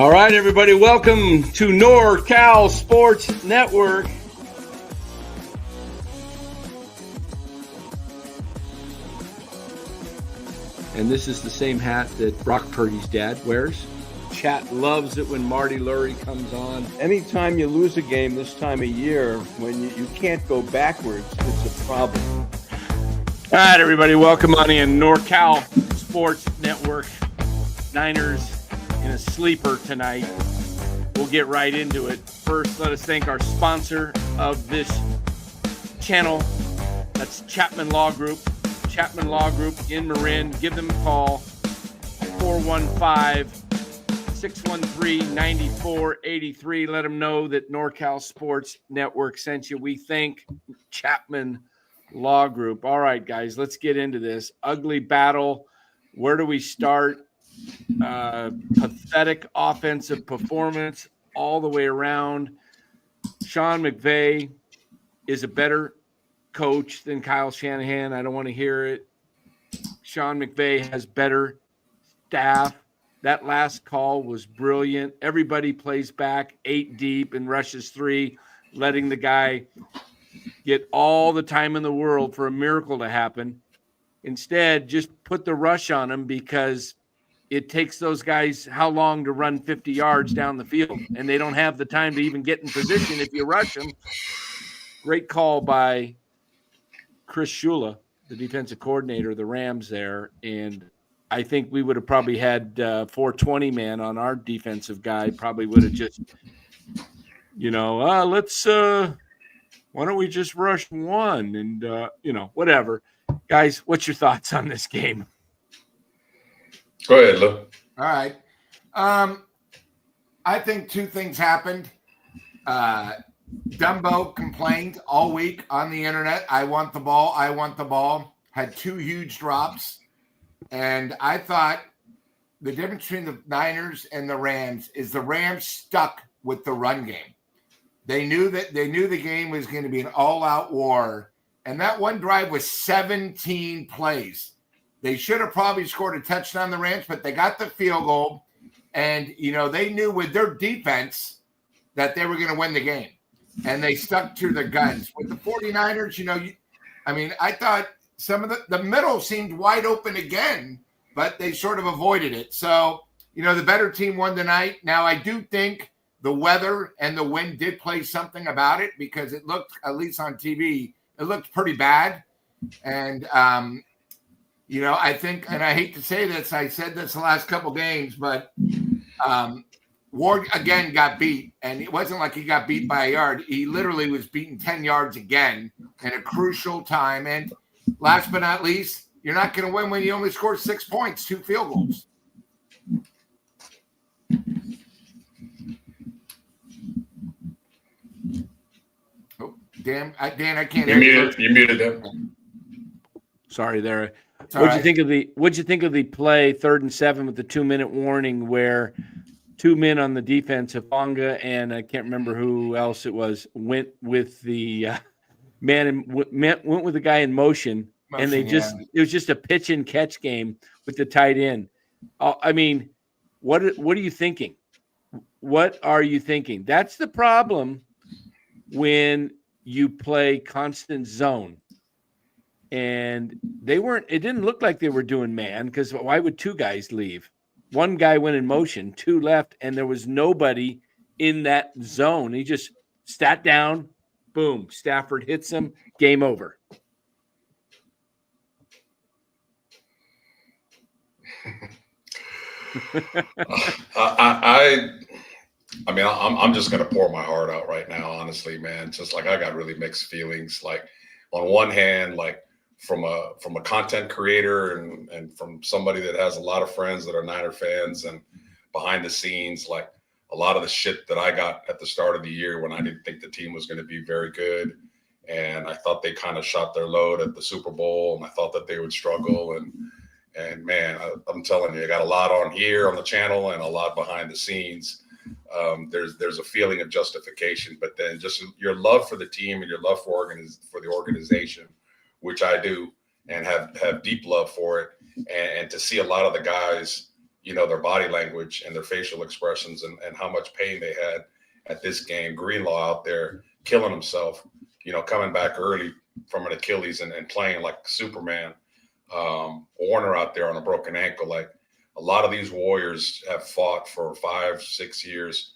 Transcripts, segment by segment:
All right, everybody, welcome to NorCal Sports Network. And this is the same hat that Brock Purdy's dad wears. Chat loves it when Marty Lurie comes on. Anytime you lose a game this time of year, when you can't go backwards, it's a problem. All right, everybody, welcome on in. NorCal Sports Network. Niners in a sleeper tonight. We'll get right into it. First, let us thank our sponsor of this channel. That's Chapman Law Group. Chapman Law Group in Marin. Give them a call. 415-613-9483. Let them know that NorCal Sports Network sent you. We thank Chapman Law Group. All right, guys, let's get into this. Ugly battle. Where do we start? Pathetic offensive performance all the way around. Sean McVay is a better coach than Kyle Shanahan. I don't want to hear it. Sean McVay has better staff. That last call was brilliant. Everybody plays back 8 deep and rushes 3, letting the guy get all the time in the world for a miracle to happen. Instead, just put the rush on him because it takes those guys how long to run 50 yards down the field, and they don't have the time to even get in position if you rush them. Great call by Chris Shula, the defensive coordinator of the Rams there, and I think we would have probably had 420 man on our defensive guy. Probably would have just, let's why don't we just rush one and whatever. Guys, what's your thoughts on this game? Go ahead, Lou. All right. I think 2 things happened. Dumbo complained all week on the internet. I want the ball. I want the ball. Had 2 huge drops. And I thought the difference between the Niners and the Rams is the Rams stuck with the run game. They knew the game was going to be an all-out war. And that one drive was 17 plays. They should have probably scored a touchdown, the Rams, but they got the field goal. And, they knew with their defense that they were going to win the game. And they stuck to their guns. With the 49ers, I thought some of the middle seemed wide open again, but they sort of avoided it. So, the better team won tonight. Now, I do think the weather and the wind did play something about it because it looked, at least on TV, it looked pretty bad. And, I think, and I hate to say this, I said this the last couple games, but Ward again got beat, and it wasn't like he got beat by a yard. He literally was beaten 10 yards again in a crucial time. And last but not least, you're not going to win when you only score 6 points, 2 field goals. Oh, Dan, I can't hear you. You muted him. Sorry there. What'd you think of the play 3rd and 7 with the 2-minute warning where 2 men on the defense, Hufanga and I can't remember who else it was, went with the went with the guy in motion and they just it was just a pitch and catch game with the tight end. What are you thinking? What are you thinking? That's the problem when you play constant zone. And it didn't look like they were doing man because why would 2 guys leave? 1 guy went in motion, 2 left, and there was nobody in that zone. He just sat down, boom, Stafford hits him, game over. I'm just going to pour my heart out right now, honestly, man. Just like I got really mixed feelings. Like on one hand, like, from a content creator and from somebody that has a lot of friends that are Niner fans and behind the scenes, like a lot of the shit that I got at the start of the year when I didn't think the team was going to be very good. And I thought they kind of shot their load at the Super Bowl and I thought that they would struggle. And man, I'm telling you, I got a lot on here on the channel and a lot behind the scenes. There's a feeling of justification, but then just your love for the team and your love for the organization, which I do and have deep love for it. And to see a lot of the guys their body language and their facial expressions and how much pain they had at this game. Greenlaw out there killing himself, coming back early from an Achilles and playing like Superman. Warner out there on a broken ankle. Like, a lot of these Warriors have fought for 5-6 years,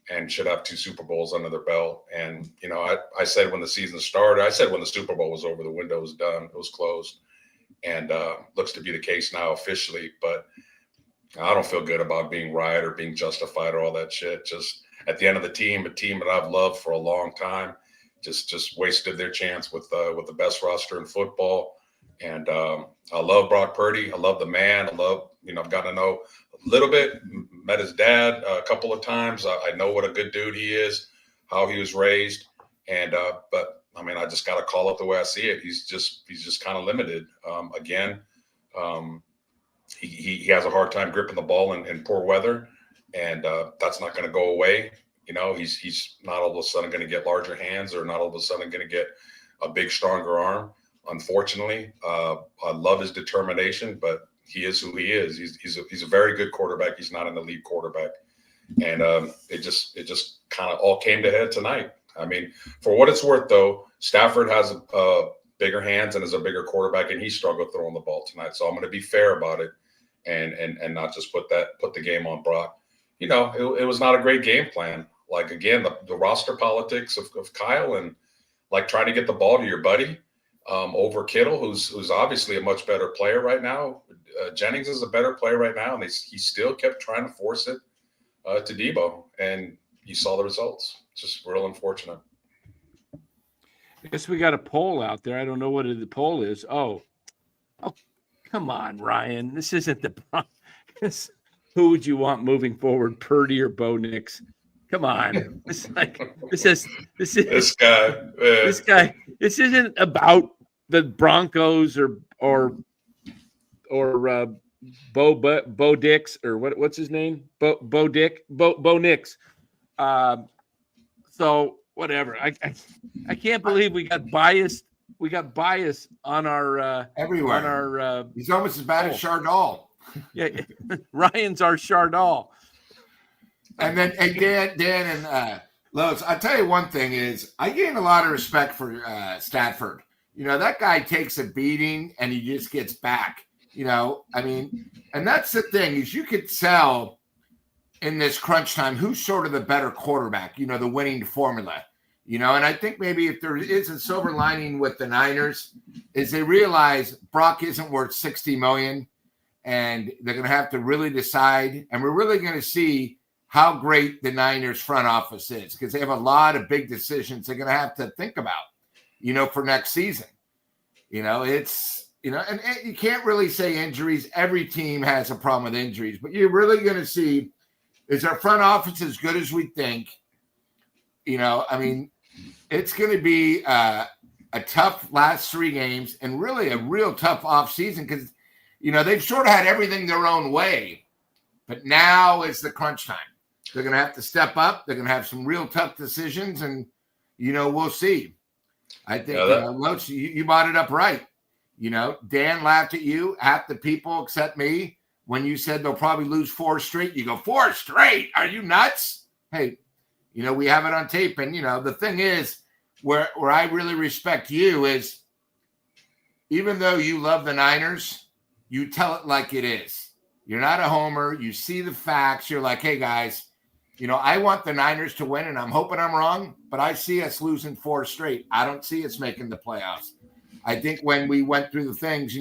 and should have 2 Super Bowls under their belt. And, I said when the season started, I said when the Super Bowl was over, the window was done, it was closed. And looks to be the case now officially. But I don't feel good about being right or being justified or all that shit. Just at the end of a team that I've loved for a long time, just wasted their chance with the best roster in football. And I love Brock Purdy. I love the man. I love, I've gotten to know a little bit, met his dad a couple of times. I know what a good dude he is, how he was raised. And, but I mean, I just got to call it the way I see it. He's just kind of limited. He has a hard time gripping the ball in poor weather, and that's not going to go away. He's not all of a sudden going to get larger hands, or not all of a sudden going to get a big, stronger arm. Unfortunately, I love his determination, but he is who he is. He's a very good quarterback. He's not an elite quarterback, and it just kind of all came to head tonight. I mean, for what it's worth, though, Stafford has bigger hands and is a bigger quarterback, and he struggled throwing the ball tonight. So I'm going to be fair about it, and not just put the game on Brock. It was not a great game plan. Like, again, the roster politics of Kyle, and like trying to get the ball to your buddy over Kittle, who's obviously a much better player right now. Jennings is a better player right now, and he still kept trying to force it to Debo, and you saw the results. It's just real unfortunate. I guess we got a poll out there. I don't know what the poll is. Oh, come on, Ryan. This isn't the Broncos. Who would you want moving forward, Purdy or Bo Nix? Come on. This guy. This isn't about the Broncos or Bo Dix, or what's his name? Bo Nix. So whatever. I can't believe we got biased. We got bias on our everywhere. On our he's almost as bad as Chardall. Yeah, Ryan's our Chardall. And then Dan and Lowe's, I'll tell you one thing is I gain a lot of respect for Stafford. That guy takes a beating and he just gets back. I mean, and that's the thing is you could tell in this crunch time who's sort of the better quarterback, the winning formula. And I think maybe if there is a silver lining with the Niners is they realize Brock isn't worth $60 million, and they're going to have to really decide. And we're really going to see how great the Niners front office is, because they have a lot of big decisions they're going to have to think about, for next season. It's, and you can't really say injuries. Every team has a problem with injuries, but you're really going to see, is our front office as good as we think? I mean, it's going to be a tough last 3 games, and really a real tough offseason, because, they've sort of had everything their own way, but now is the crunch time. They're going to have to step up. They're going to have some real tough decisions, and, we'll see. I think, Loach, you brought it up right. Dan laughed at you, half the people except me, when you said they'll probably lose 4 straight. You go, 4 straight? Are you nuts? Hey, we have it on tape. And, the thing is, where I really respect you is, even though you love the Niners, you tell it like it is. You're not a homer. You see the facts. You're like, hey, guys, I want the Niners to win, and I'm hoping I'm wrong, but I see us losing 4 straight. I don't see us making the playoffs. I think when we went through the things,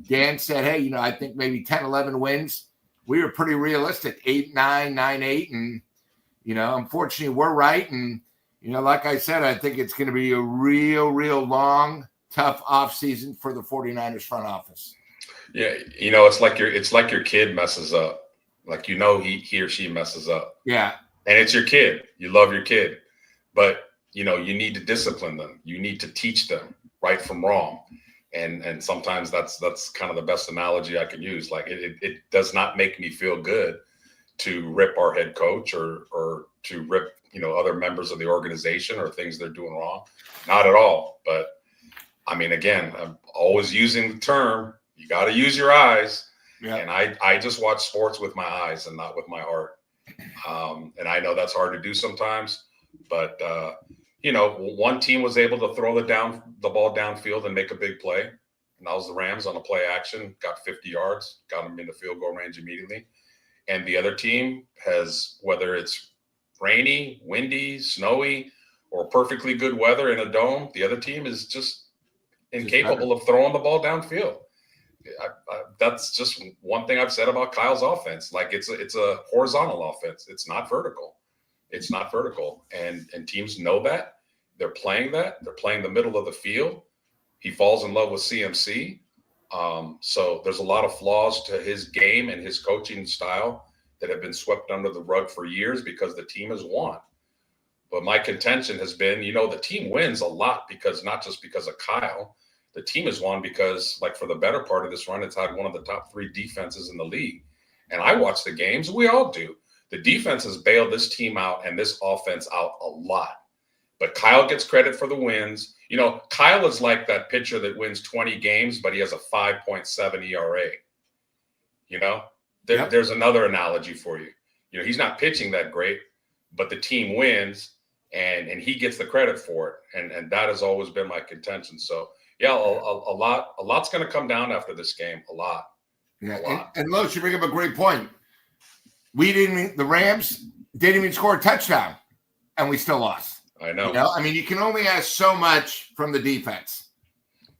Dan said, hey, I think maybe 10, 11 wins. We were pretty realistic, 8, 9, 9, 8. And, unfortunately, we're right. And, like I said, I think it's going to be a real, real long, tough offseason for the 49ers front office. Yeah, it's like your kid messes up. Like, he or she messes up. Yeah. And it's your kid. You love your kid. But, you need to discipline them. You need to teach them right from wrong. And sometimes that's kind of the best analogy I can use. Like, it does not make me feel good to rip our head coach or to rip, other members of the organization or things they're doing wrong. Not at all. But I mean, again, I'm always using the term, you got to use your eyes. Yeah. And I just watch sports with my eyes and not with my heart. And I know that's hard to do sometimes, but one team was able to throw the ball downfield and make a big play. And that was the Rams on a play action, got 50 yards, got them in the field goal range immediately. And the other team has, whether it's rainy, windy, snowy, or perfectly good weather in a dome, the other team is just incapable of throwing the ball downfield. That's just one thing I've said about Kyle's offense. Like it's a horizontal offense. It's not vertical. It's not vertical. And teams know that. They're playing that. They're playing the middle of the field. He falls in love with CMC. So there's a lot of flaws to his game and his coaching style that have been swept under the rug for years because the team has won. But my contention has been, the team wins a lot because not just because of Kyle. The team has won because, like, for the better part of this run, it's had one of the top 3 defenses in the league. And I watch the games. We all do. The defense has bailed this team out and this offense out a lot. But Kyle gets credit for the wins. Kyle is like that pitcher that wins 20 games, but he has a 5.7 ERA. There's another analogy for you. He's not pitching that great, but the team wins, and he gets the credit for it. And that has always been my contention. So, yeah, a lot's going to come down after this game. A lot. Yeah, a lot. And Los, you bring up a great point. The Rams didn't even score a touchdown, and we still lost. I know. You can only ask so much from the defense.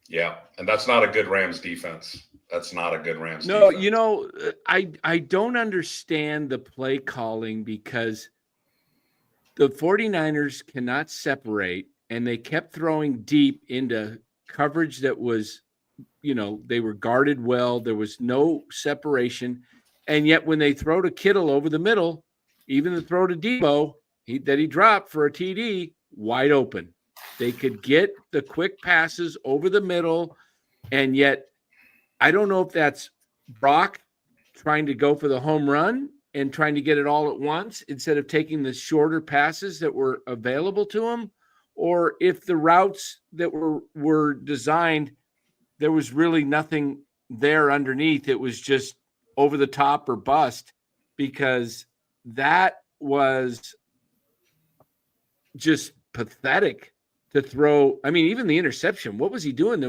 Yeah, and that's not a good Rams defense. That's not a good Rams No, defense. I don't understand the play calling because the 49ers cannot separate, and they kept throwing deep into coverage that was, they were guarded well. There was no separation. And yet when they throw to Kittle over the middle, even the throw to Debo that he dropped for a TD, wide open. They could get the quick passes over the middle, and yet I don't know if that's Brock trying to go for the home run and trying to get it all at once instead of taking the shorter passes that were available to him, or if the routes that were designed, there was really nothing there underneath. It was just over the top or bust, because that was just pathetic to throw. I mean, even the interception, what was he doing?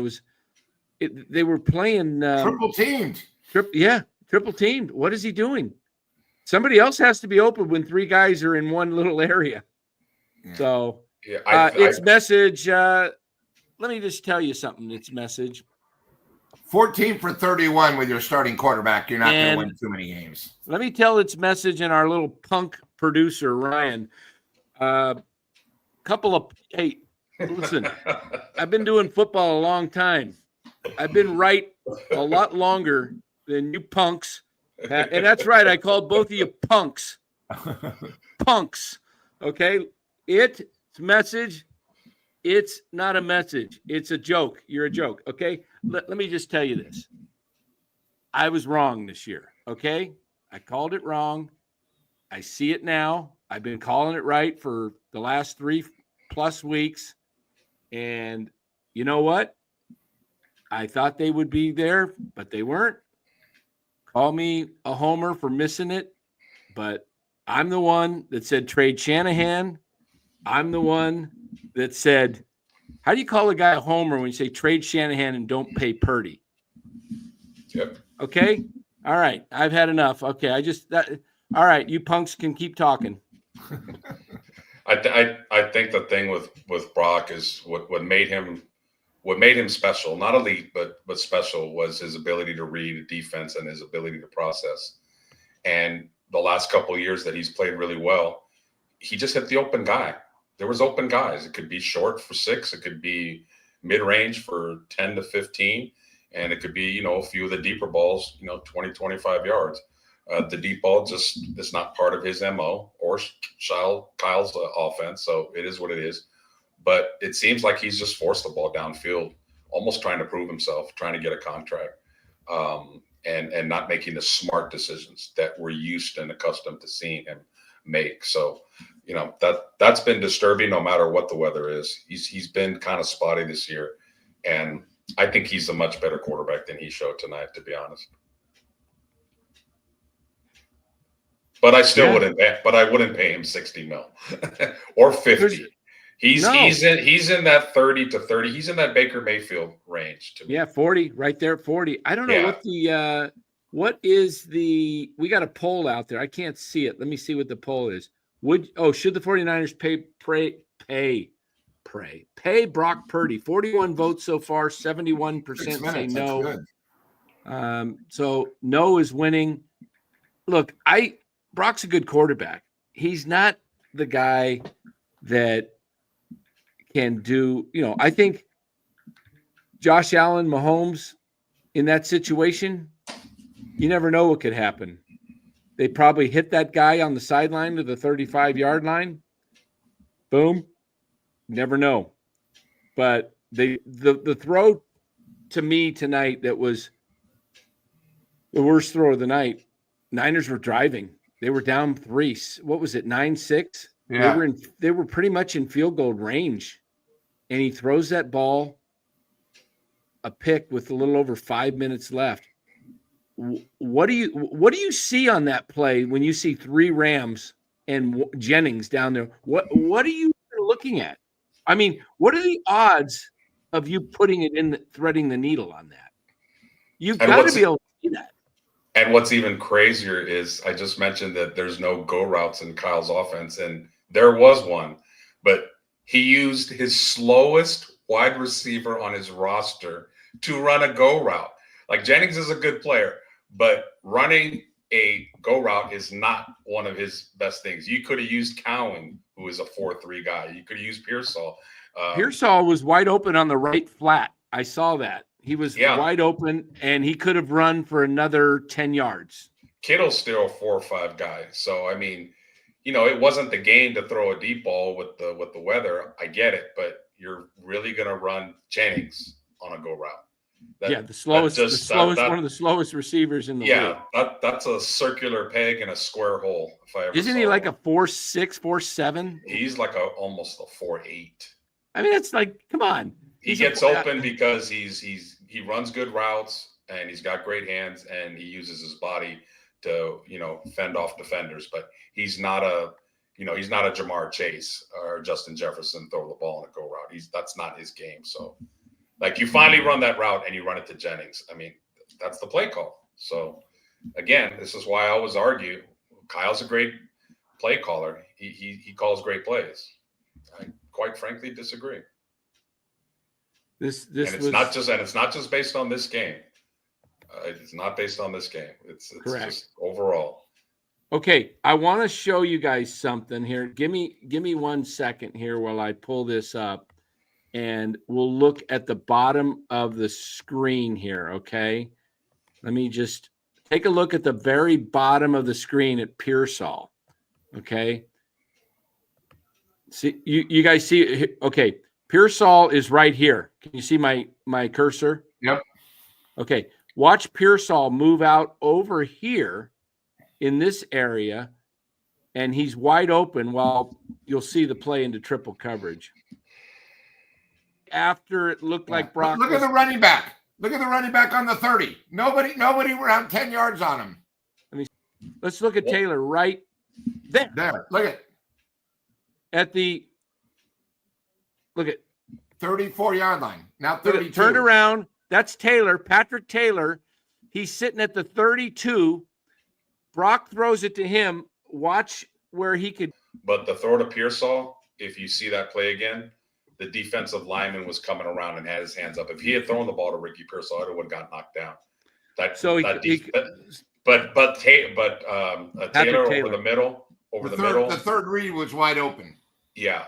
They were playing triple teamed. Triple teamed. What is he doing? Somebody else has to be open when 3 guys are in one little area. Yeah. So Yeah, its message. Let me just tell you something. Its message. 14 for 31 with your starting quarterback. You're not going to win too many games. Let me tell its message and our little punk producer, Ryan. Hey, listen, I've been doing football a long time. I've been right a lot longer than you punks. And that's right. I called both of you punks. Punks. Okay. It's message. It's not a message. It's a joke. You're a joke. Okay. Let me just tell you this. I was wrong this year. Okay. I called it wrong. I see it now. I've been calling it right for the last 3+ weeks. And you know what? I thought they would be there, but they weren't. Call me a homer for missing it, but I'm the one that said trade Shanahan. I'm the one that said, how do you call a guy a homer when you say trade Shanahan and don't pay Purdy? Yep. Okay. All right. I've had enough. Okay. All right. You punks can keep talking. I think the thing with Brock is what made him special, not elite, but special, was his ability to read a defense and his ability to process. And the last couple of years that he's played really well, he just hit the open guy. There was open guys. It could be short for 6. It could be mid-range for 10 to 15. And it could be, a few of the deeper balls, 20, 25 yards. The deep ball just is not part of his MO or Kyle's offense. So it is what it is. But it seems like he's just forced the ball downfield, almost trying to prove himself, trying to get a contract, and not making the smart decisions that we're used and accustomed to seeing him make. So, that's been disturbing no matter what the weather is. He's been kind of spotty this year. And I think he's a much better quarterback than he showed tonight, to be honest. But I still Yeah. wouldn't. But I wouldn't pay him 60 mil or 50. He's in that 30 to 30. He's in that Baker Mayfield range to me. Yeah, 40, right there at 40. I don't know what we got a poll out there. I can't see it. Let me see what the poll is. Should the 49ers pay Brock Purdy? 41 votes so far, 71% say no. So no is winning. Look, Brock's a good quarterback. He's not the guy that can do, I think Josh Allen, Mahomes in that situation, you never know what could happen. They probably hit that guy on the sideline to the 35-yard line. Boom. Never know. But the throw to me tonight that was the worst throw of the night, Niners were driving. They were down 3. What was it, 9-6? Yeah. They were pretty much in field goal range. And he throws that ball, a pick with a little over 5 minutes left. What do you see on that play when you see 3 Rams and Jennings down there? What are you looking at? I mean, what are the odds of you putting it in, threading the needle on that? You've got to be able to see that. And what's even crazier is I just mentioned that there's no go routes in Kyle's offense, and there was one, but he used his slowest wide receiver on his roster to run a go route. Like, Jennings is a good player, but running a go route is not one of his best things. You could have used Cowan, who is a 4-3 guy. You could have used Pearsall. Pearsall was wide open on the right flat. I saw that. He was wide open, and he could have run for another 10 yards. Kittle's still a 4-5 guy. So, I mean, it wasn't the game to throw a deep ball with the weather. I get it, but you're really going to run Jennings on a go route. The slowest, one of the slowest receivers in the league. Yeah, that's a circular peg in a square hole. Isn't he like a 4.6, 4.7? He's like almost a 4.8. I mean, it's like, come on. He gets open because he runs good routes, and he's got great hands, and he uses his body to fend off defenders. But he's not a Jamar Chase or Justin Jefferson, throw the ball on a go route. That's not his game. So, like, you finally run that route and you run it to Jennings. I mean, that's the play call. So, again, this is why I always argue Kyle's a great play caller. He calls great plays. I quite frankly disagree. It's not just based on this game. It's not based on this game. It's just overall. Okay, I want to show you guys something here. Give me 1 second here while I pull this up, and we'll look at the bottom of the screen here. Okay, let me just take a look at the very bottom of the screen at Pearsall. Okay, see you guys see? Okay, Pearsall is right here. Can you see my cursor? Yep. Okay, watch Pearsall move out over here in this area, and he's wide open while you'll see the play into triple coverage. After it looked like Brock. Look at the running back. Look at the running back on the 30. Nobody around 10 yards on him. Let's look at Taylor right there. There. Look at 34-yard line. Now 32. Turned around. That's Taylor, Patrick Taylor. He's sitting at the 32. Brock throws it to him. Watch where he could. But the throw to Pearsall, if you see that play again, the defensive lineman was coming around and had his hands up. If he had thrown the ball to Ricky Pearsall, it would have got knocked down. Taylor over the middle. The third read was wide open. Yeah.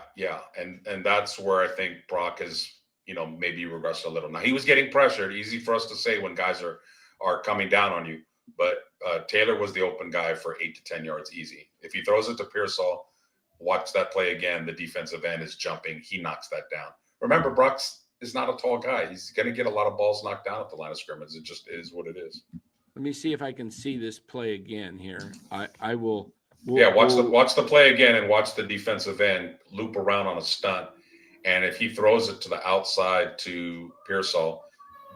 And that's where I think Brock has, maybe regressed a little. Now, he was getting pressured. Easy for us to say when guys are coming down on you. But Taylor was the open guy for 8 to 10 yards easy. If he throws it to Pearsall, watch that play again. The defensive end is jumping. He knocks that down. Remember, Brock is not a tall guy. He's going to get a lot of balls knocked down at the line of scrimmage. It just is what it is. Let me see if I can see this play again here. I will. Watch the play again and watch the defensive end loop around on a stunt. And if he throws it to the outside to Pearsall,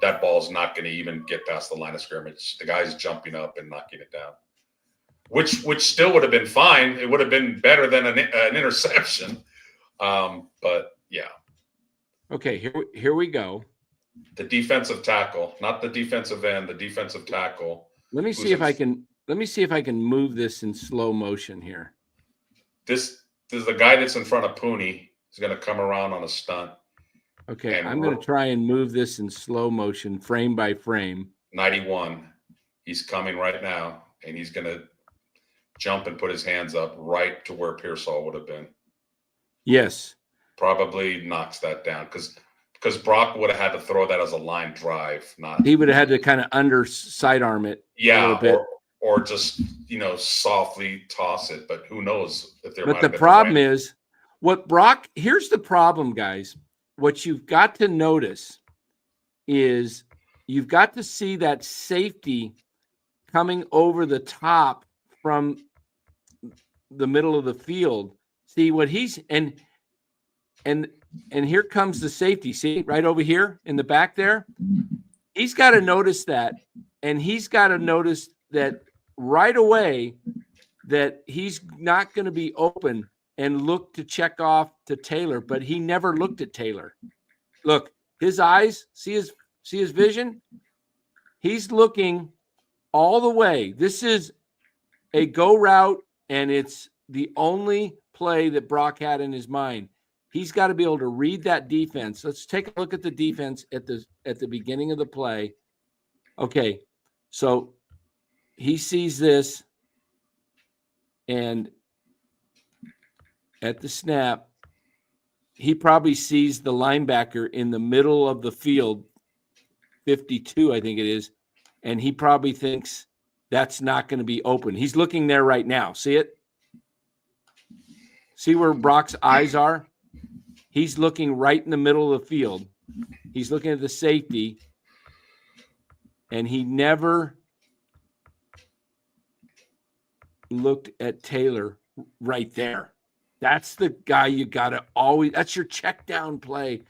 that ball's not going to even get past the line of scrimmage. The guy's jumping up and knocking it down. which still would have been fine. It would have been better than an interception. But yeah. Okay, here we go. The defensive tackle, not the defensive end, the defensive tackle. Let me see if I can move this in slow motion here. This is the guy that's in front of Pooney. He's going to come around on a stunt. Okay, I'm going to try and move this in slow motion, frame by frame. 91. He's coming right now, and he's going to jump and put his hands up right to where Pearsall would have been. Yes. Probably knocks that down because Brock would have had to throw that as a line drive. He would have had to kind of sidearm it. Yeah, a little bit. Or just softly toss it. But who knows if there. But the problem is, here's the problem, guys. What you've got to notice is you've got to see that safety coming over the top from the middle of the field. See what he's and here comes the safety. See right over here in the back there. He's got to notice that, and he's got to notice that right away that he's not going to be open and look to check off to Taylor, but he never looked at Taylor. Look, his eyes, see his vision? He's looking all the way. This is a go route, and it's the only play that Brock had in his mind. He's got to be able to read that defense. Let's take a look at the defense at the beginning of the play. Okay, so he sees this, and at the snap, he probably sees the linebacker in the middle of the field, 52, I think it is, and he probably thinks that's not going to be open. He's looking there right now. See it? See where Brock's eyes are? He's looking right in the middle of the field. He's looking at the safety, and he never looked at Taylor right there. That's the guy you got to always – that's your check down play.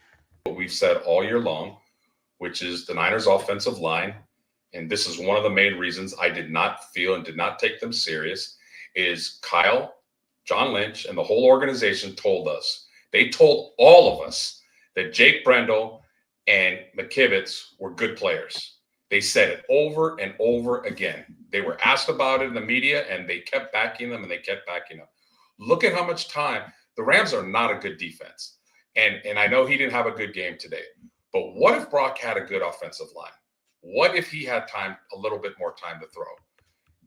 What we've said all year long, which is the Niners offensive line, and this is one of the main reasons I did not feel and did not take them serious, is Kyle, John Lynch, and the whole organization told us. They told all of us that Jake Brendel and McKivitz were good players. They said it over and over again. They were asked about it in the media, and they kept backing them, and they kept backing them. Look at how much time – the Rams are not a good defense. And I know he didn't have a good game today. But what if Brock had a good offensive line? What if he had a little bit more time to throw?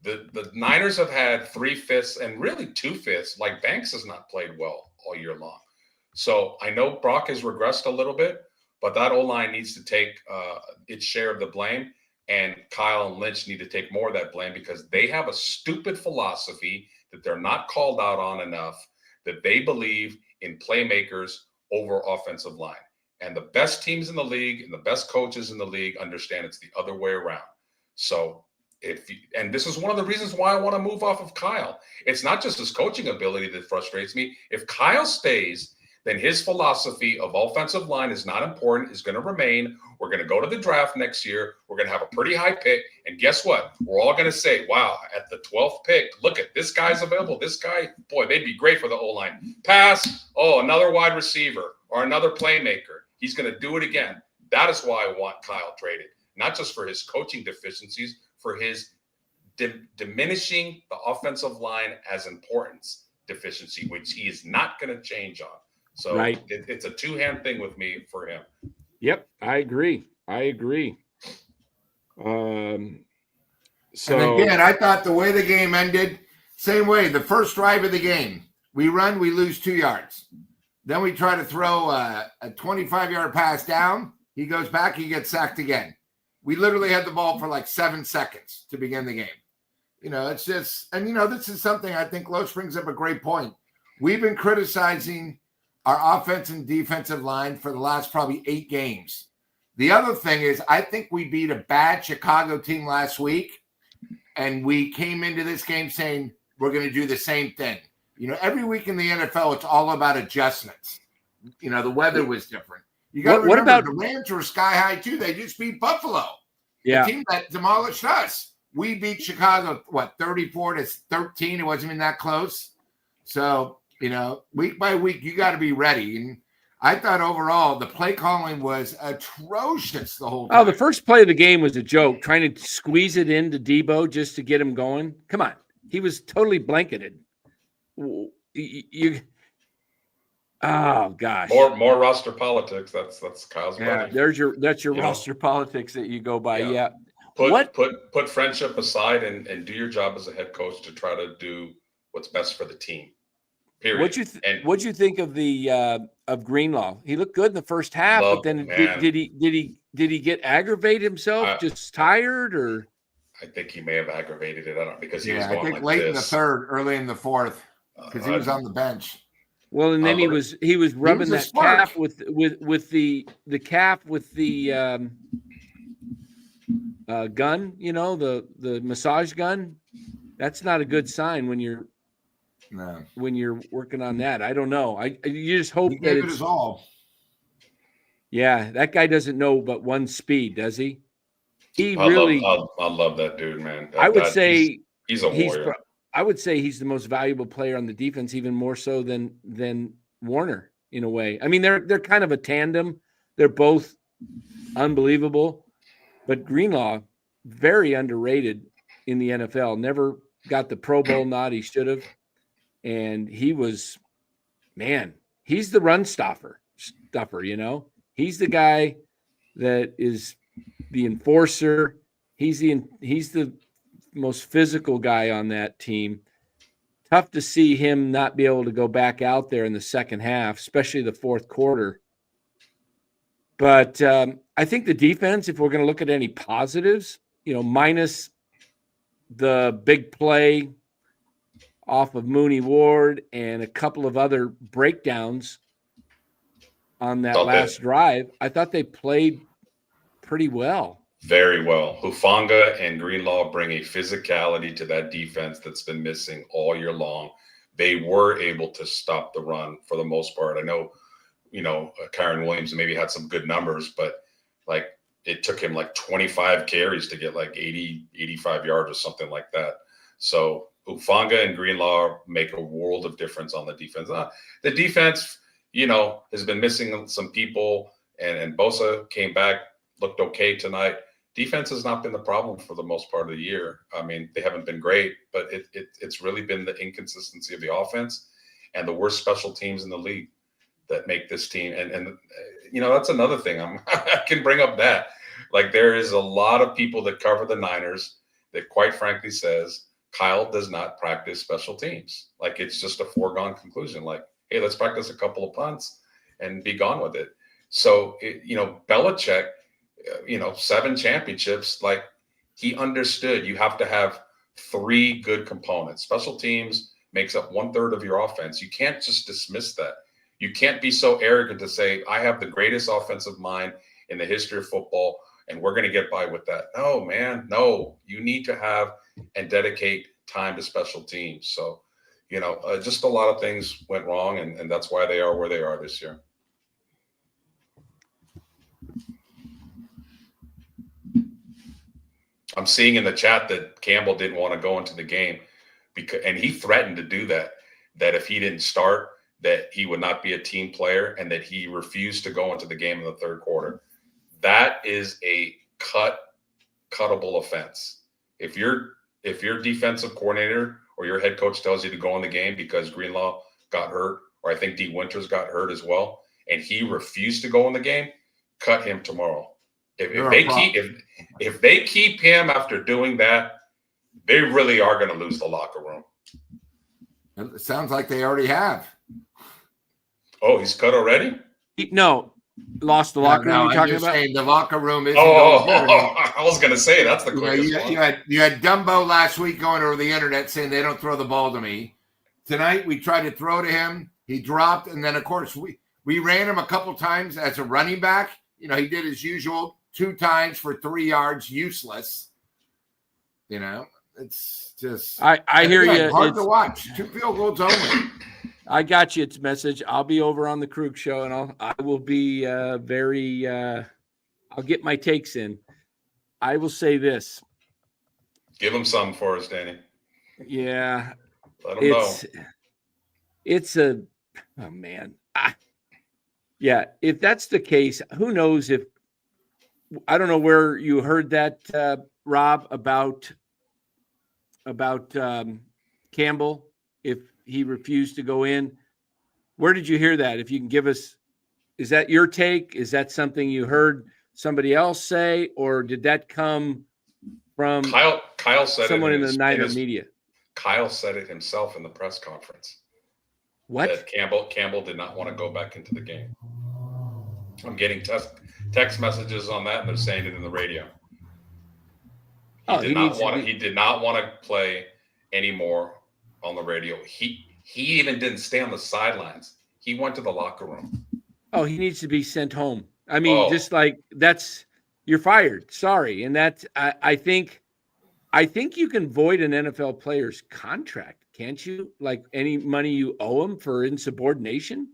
The Niners have had 3/5 and really 2/5. Like Banks has not played well all year long. So I know Brock has regressed a little bit, but that O-line needs to take its share of the blame. And Kyle and Lynch need to take more of that blame because they have a stupid philosophy that they're not called out on enough, that they believe in playmakers over offensive line. And the best teams in the league and the best coaches in the league understand it's the other way around. So and this is one of the reasons why I want to move off of Kyle. It's not just his coaching ability that frustrates me. If Kyle stays, then his philosophy of offensive line is not important, is going to remain. We're going to go to the draft next year. We're going to have a pretty high pick. And guess what? We're all going to say, wow, at the 12th pick, look at this guy's available. This guy, boy, they'd be great for the O-line. Pass, another wide receiver or another playmaker. He's going to do it again. That is why I want Kyle traded, not just for his coaching deficiencies, for his diminishing the offensive line as importance deficiency, which he is not going to change on. So right. It's a two-hand thing with me for him. Yep, I agree. So and again, I thought the way the game ended, same way. The first drive of the game, we run, we lose 2 yards. Then we try to throw a 25-yard pass down. He goes back, he gets sacked again. We literally had the ball for like 7 seconds to begin the game. It's just, and this is something I think Loesch brings up a great point. We've been criticizing our offense and defensive line for the last probably 8 games. The other thing is, I think we beat a bad Chicago team last week, and we came into this game saying we're going to do the same thing. Every week in the NFL, it's all about adjustments. The weather was different. You got to remember, the Rams were sky high too. They just beat Buffalo, the team that demolished us. we beat Chicago, 34-13. It wasn't even that close. So, week by week, you got to be ready. And I thought overall the play calling was atrocious the whole time. Oh, the first play of the game was a joke, trying to squeeze it into Debo just to get him going. Come on. He was totally blanketed. Oh gosh. More roster politics. That's Kyle's buddy. That's your roster politics that you go by. Yeah. Put friendship aside and do your job as a head coach to try to do what's best for the team. Period. What'd you think of the of Greenlaw? He looked good in the first half, but then did he get aggravated himself? Just tired, or? I think he may have aggravated it. I don't know, because he was I going think like late this. in the third, early in the fourth, because he was on the bench. Well, and then he was rubbing that calf with the calf with the gun, the massage gun. That's not a good sign when you're working on that. I don't know. You just hope that it's all. Yeah, that guy doesn't know but one speed, does he? I love that dude, man. I would say he's a warrior. I would say he's the most valuable player on the defense, even more so than Warner in a way. I mean, they're kind of a tandem. They're both unbelievable, but Greenlaw very underrated in the NFL. Never got the Pro Bowl nod he should have, and he was, man, he's the run stuffer. He's the guy that is the enforcer. He's the most physical guy on that team. Tough to see him not be able to go back out there in the second half, especially the fourth quarter. But I think the defense, if we're going to look at any positives, minus the big play off of Mooney Ward and a couple of other breakdowns on that last drive, I thought they played pretty well. Very well. Hufanga and Greenlaw bring a physicality to that defense that's been missing all year long. They were able to stop the run for the most part. I know, Kyron Williams maybe had some good numbers, but it took him 25 carries to get 80, 85 yards or something like that. So Hufanga and Greenlaw make a world of difference on the defense. The defense, has been missing some people, and Bosa came back, looked okay tonight. Defense has not been the problem for the most part of the year. I mean, they haven't been great, but it's really been the inconsistency of the offense and the worst special teams in the league that make this team. And that's another thing. I can bring up that. There is a lot of people that cover the Niners that quite frankly says Kyle does not practice special teams. It's just a foregone conclusion. Hey, let's practice a couple of punts and be gone with it. So, Belichick, 7 championships, he understood you have to have 3 good components. Special teams makes up 1/3 of your offense. You can't just dismiss that. You can't be so arrogant to say, I have the greatest offensive mind in the history of football, and we're going to get by with that. No, man, no. You need to have and dedicate time to special teams. So, just a lot of things went wrong, and that's why they are where they are this year. I'm seeing in the chat that Campbell didn't want to go into the game and he threatened to do that if he didn't start, that he would not be a team player, and that he refused to go into the game in the third quarter. That is a cuttable offense. If your defensive coordinator or your head coach tells you to go in the game because Greenlaw got hurt, or I think D. Winters got hurt as well, and he refused to go in the game, cut him tomorrow. If they keep him after doing that, they really are going to lose the locker room. It sounds like they already have. Oh, he's cut already? No, lost the locker room. You're talking about the locker room. I was going to say that's the quickest one. You had Dumbo last week going over the internet saying they don't throw the ball to me. Tonight we tried to throw to him. He dropped, and then of course we ran him a couple times as a running back. He did his usual 2 times for 3 yards, useless. It's just I hear you. Hard to watch. 2 field goals only. I got you. It's a message. I'll be over on the Krug show, and I will be I'll get my takes in. I will say this. Give him some for us, Danny. Yeah, Let him know. It's a oh man. Yeah, if that's the case, who knows if I don't know where you heard that, Rob, about Campbell if he refused to go in. Where did you hear that? If you can give us, is that your take? Is that something you heard somebody else say, or did that come from Kyle said someone it in the Niner media? Kyle said it himself in the press conference. What? That Campbell did not want to go back into the game. I'm getting text messages on that, and they're saying it in the radio. He did not want to play anymore on the radio. He even didn't stay on the sidelines. He went to the locker room. Oh, he needs to be sent home. I mean, just like you're fired. Sorry. And I think you can void an NFL player's contract, can't you? Like any money you owe him for insubordination.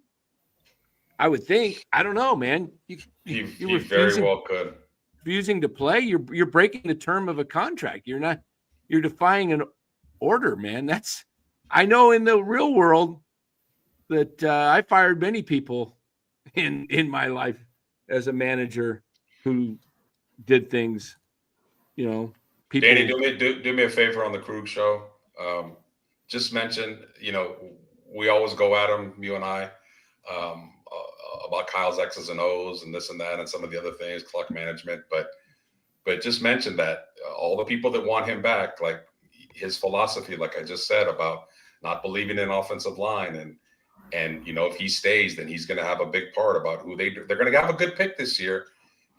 I would think. I don't know, man. He very well could. Refusing to play, you're breaking the term of a contract. You're defying an order, man. I know in the real world that I fired many people in my life as a manager who did things, people. Danny, do me a favor on the Krug show. Just mention, we always go at him, you and I, about Kyle's X's and O's and this and that and some of the other things, clock management. But just mention that all the people that want him back, like his philosophy, like I just said, about not believing in offensive line and if he stays, then he's going to have a big part about who they're going to have a good pick this year.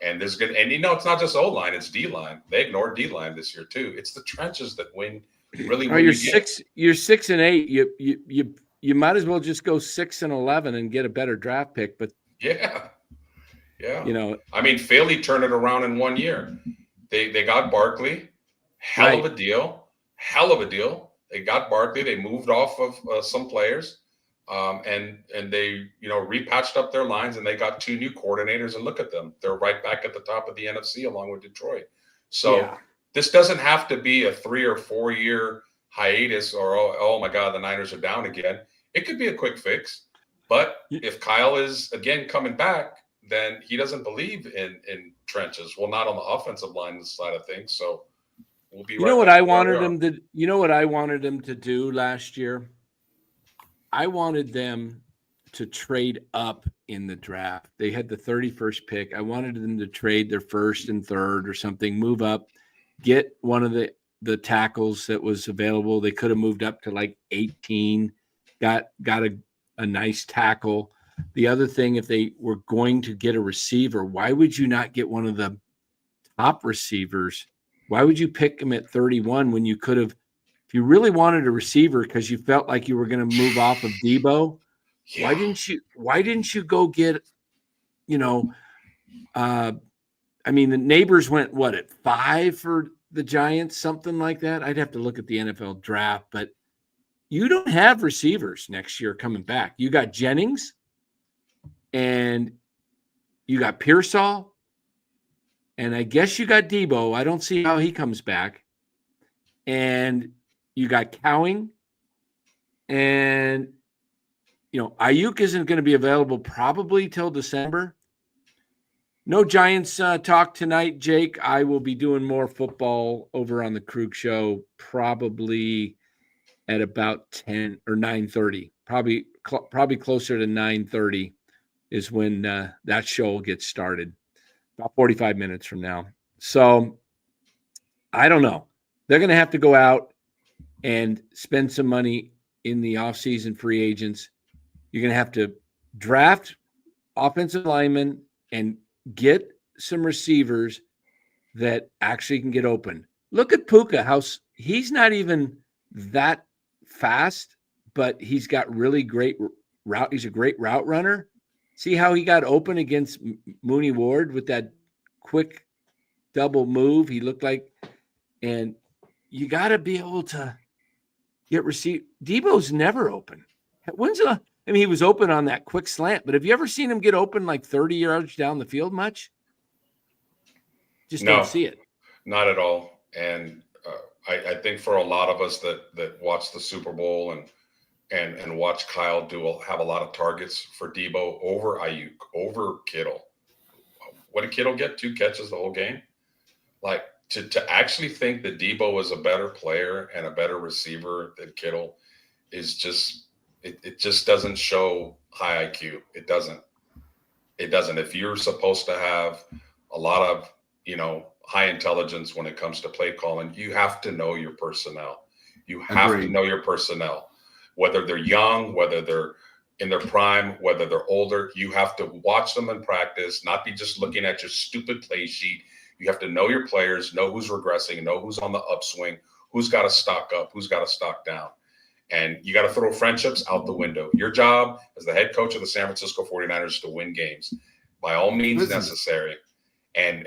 And it's not just O line, it's D line. They ignored D line this year too. It's the trenches that win. Really, you're 6-8. You might as well just go 6-11 and get a better draft pick. But yeah. I mean, Faley turned it around in 1 year. They got Barkley, hell of a deal. They got Barkley. They moved off of some players, and they repatched up their lines, and they got 2 new coordinators. And look at them; they're right back at the top of the NFC along with Detroit. So this doesn't have to be a 3 or 4 year hiatus, or oh my God, the Niners are down again. It could be a quick fix. But if Kyle is again coming back, then he doesn't believe in trenches. Well, not on the offensive line side of things. So we'll be. You know what I wanted him to do last year? I wanted them to trade up in the draft. They had the 31st pick. I wanted them to trade their first and third or something, move up, get one of the tackles that was available. They could have moved up to like 18, got a nice tackle. The other thing, if they were going to get a receiver, why would you not get one of the top receivers? Why would you pick him at 31 when you could have, if you really wanted a receiver because you felt like you were going to move off of Debo, why didn't you go get, the Neighbors went at 5 for the Giants, something like that. I'd have to look at the NFL draft, but you don't have receivers next year coming back. You got Jennings and you got Pearsall, and I guess you got Debo. I don't see how he comes back. And you got Cowing, and Ayuk isn't going to be available probably till December. No Giants talk tonight, Jake. I will be doing more football over on the Krug show probably at about 10 or 9:30. Probably closer to 9:30 is when that show will get started. About 45 minutes from now. So I don't know. They're going to have to go out and spend some money in the offseason free agents. You're going to have to draft offensive linemen and get some receivers that actually can get open. Look at Puka, how he's not even that fast, but he's got really great route. He's a great route runner. See how he got open against Mooney Ward with that quick double move. He looked like, and you got to be able to get receive. Debo's never open. He was open on that quick slant, but have you ever seen him get open like 30 yards down the field much? Just don't see it. Not at all. And I think for a lot of us that watch the Super Bowl and watch Kyle have a lot of targets for Debo over Ayuk, over Kittle. What did Kittle get? 2 catches the whole game? Like to actually think that Debo is a better player and a better receiver than Kittle is just it just doesn't show high IQ. It doesn't. If you're supposed to have a lot of, high intelligence when it comes to play calling, you have to know your personnel. You have Agreed. to know your personnel, whether they're young, whether they're in their prime, whether they're older. You have to watch them in practice, not be just looking at your stupid play sheet. You have to know your players, know who's regressing, know who's on the upswing, who's got to stock up, who's got to stock down. And you got to throw friendships out the window. Your job as the head coach of the San Francisco 49ers is to win games by all means necessary. And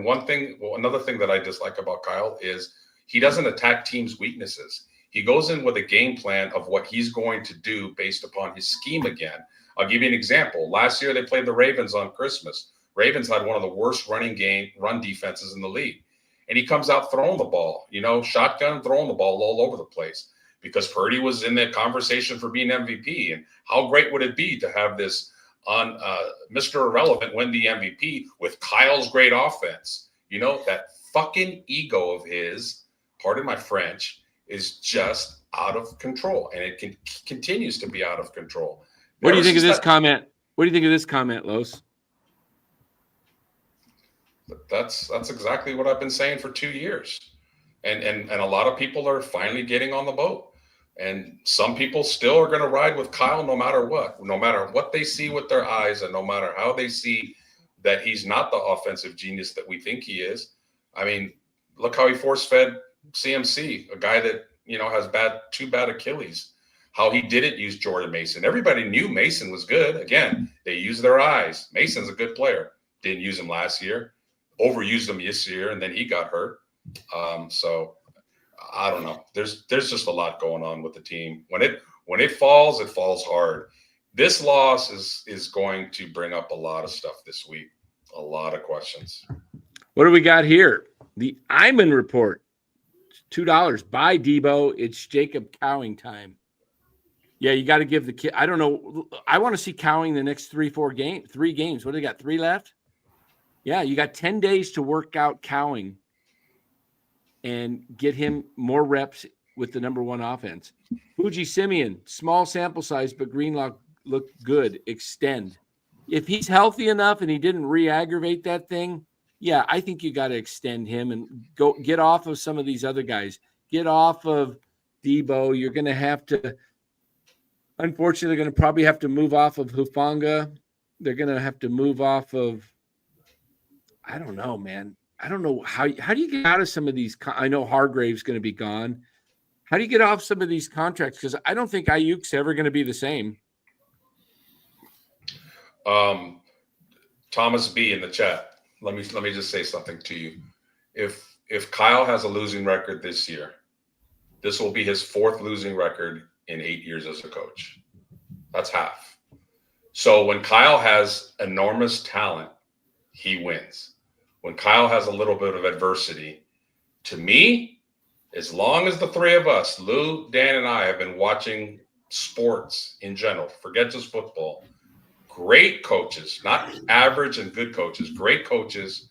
one thing, another thing that I dislike about Kyle is he doesn't attack teams' weaknesses. He goes in with a game plan of what he's going to do based upon his scheme again. I'll give you an example. Last year, they played the Ravens on Christmas. Ravens had one of the worst run defenses in the league. And he comes out throwing the ball, shotgun, throwing the ball all over the place because Purdy was in that conversation for being MVP. And how great would it be to have this on Mr. Irrelevant win the MVP with Kyle's great offense? That fucking ego of his, pardon my French, is just out of control, and it continues to be out of control. What do you think of this comment? What do you think of this comment, Los? That's exactly what I've been saying for 2 years, and a lot of people are finally getting on the boat, and some people still are going to ride with Kyle no matter what they see with their eyes, and no matter how they see that he's not the offensive genius that we think he is. I mean, look how he force-fed CMC, a guy that has two bad Achilles. How he didn't use Jordan Mason. Everybody knew Mason was good. Again, they use their eyes. Mason's a good player. Didn't use him last year. Overused him this year, and then he got hurt. So I don't know. There's just a lot going on with the team. When it falls hard. This loss is going to bring up a lot of stuff this week. A lot of questions. What do we got here? The Iman report. $2. Buy Debo. It's Jacob Cowing time. Yeah, you got to give the kid. I don't know. I want to see Cowing the next 3 games. What do they got? 3 left? Yeah, you got 10 days to work out Cowing and get him more reps with the number 1 offense. Fuji Simeon, small sample size, but Greenlaw looked good. Extend. If he's healthy enough and he didn't re-aggravate that thing, yeah, I think you got to extend him and go get off of some of these other guys. Get off of Debo. You're going to have to, unfortunately, they're going to probably have to move off of Hufanga. They're going to have to move off of, I don't know, man. I don't know how do you get out of some of these? I know Hargrave's going to be gone. How do you get off some of these contracts? Because I don't think Ayuk's ever going to be the same. Thomas B in the chat. Let me just say something to you. If Kyle has a losing record this year, this will be his 4th losing record in 8 years as a coach. That's half. So when Kyle has enormous talent, he wins. When Kyle has a little bit of adversity, to me, as long as the 3 of us, Lou, Dan, and I, have been watching sports in general, forget just football, great coaches, not average and good coaches, great coaches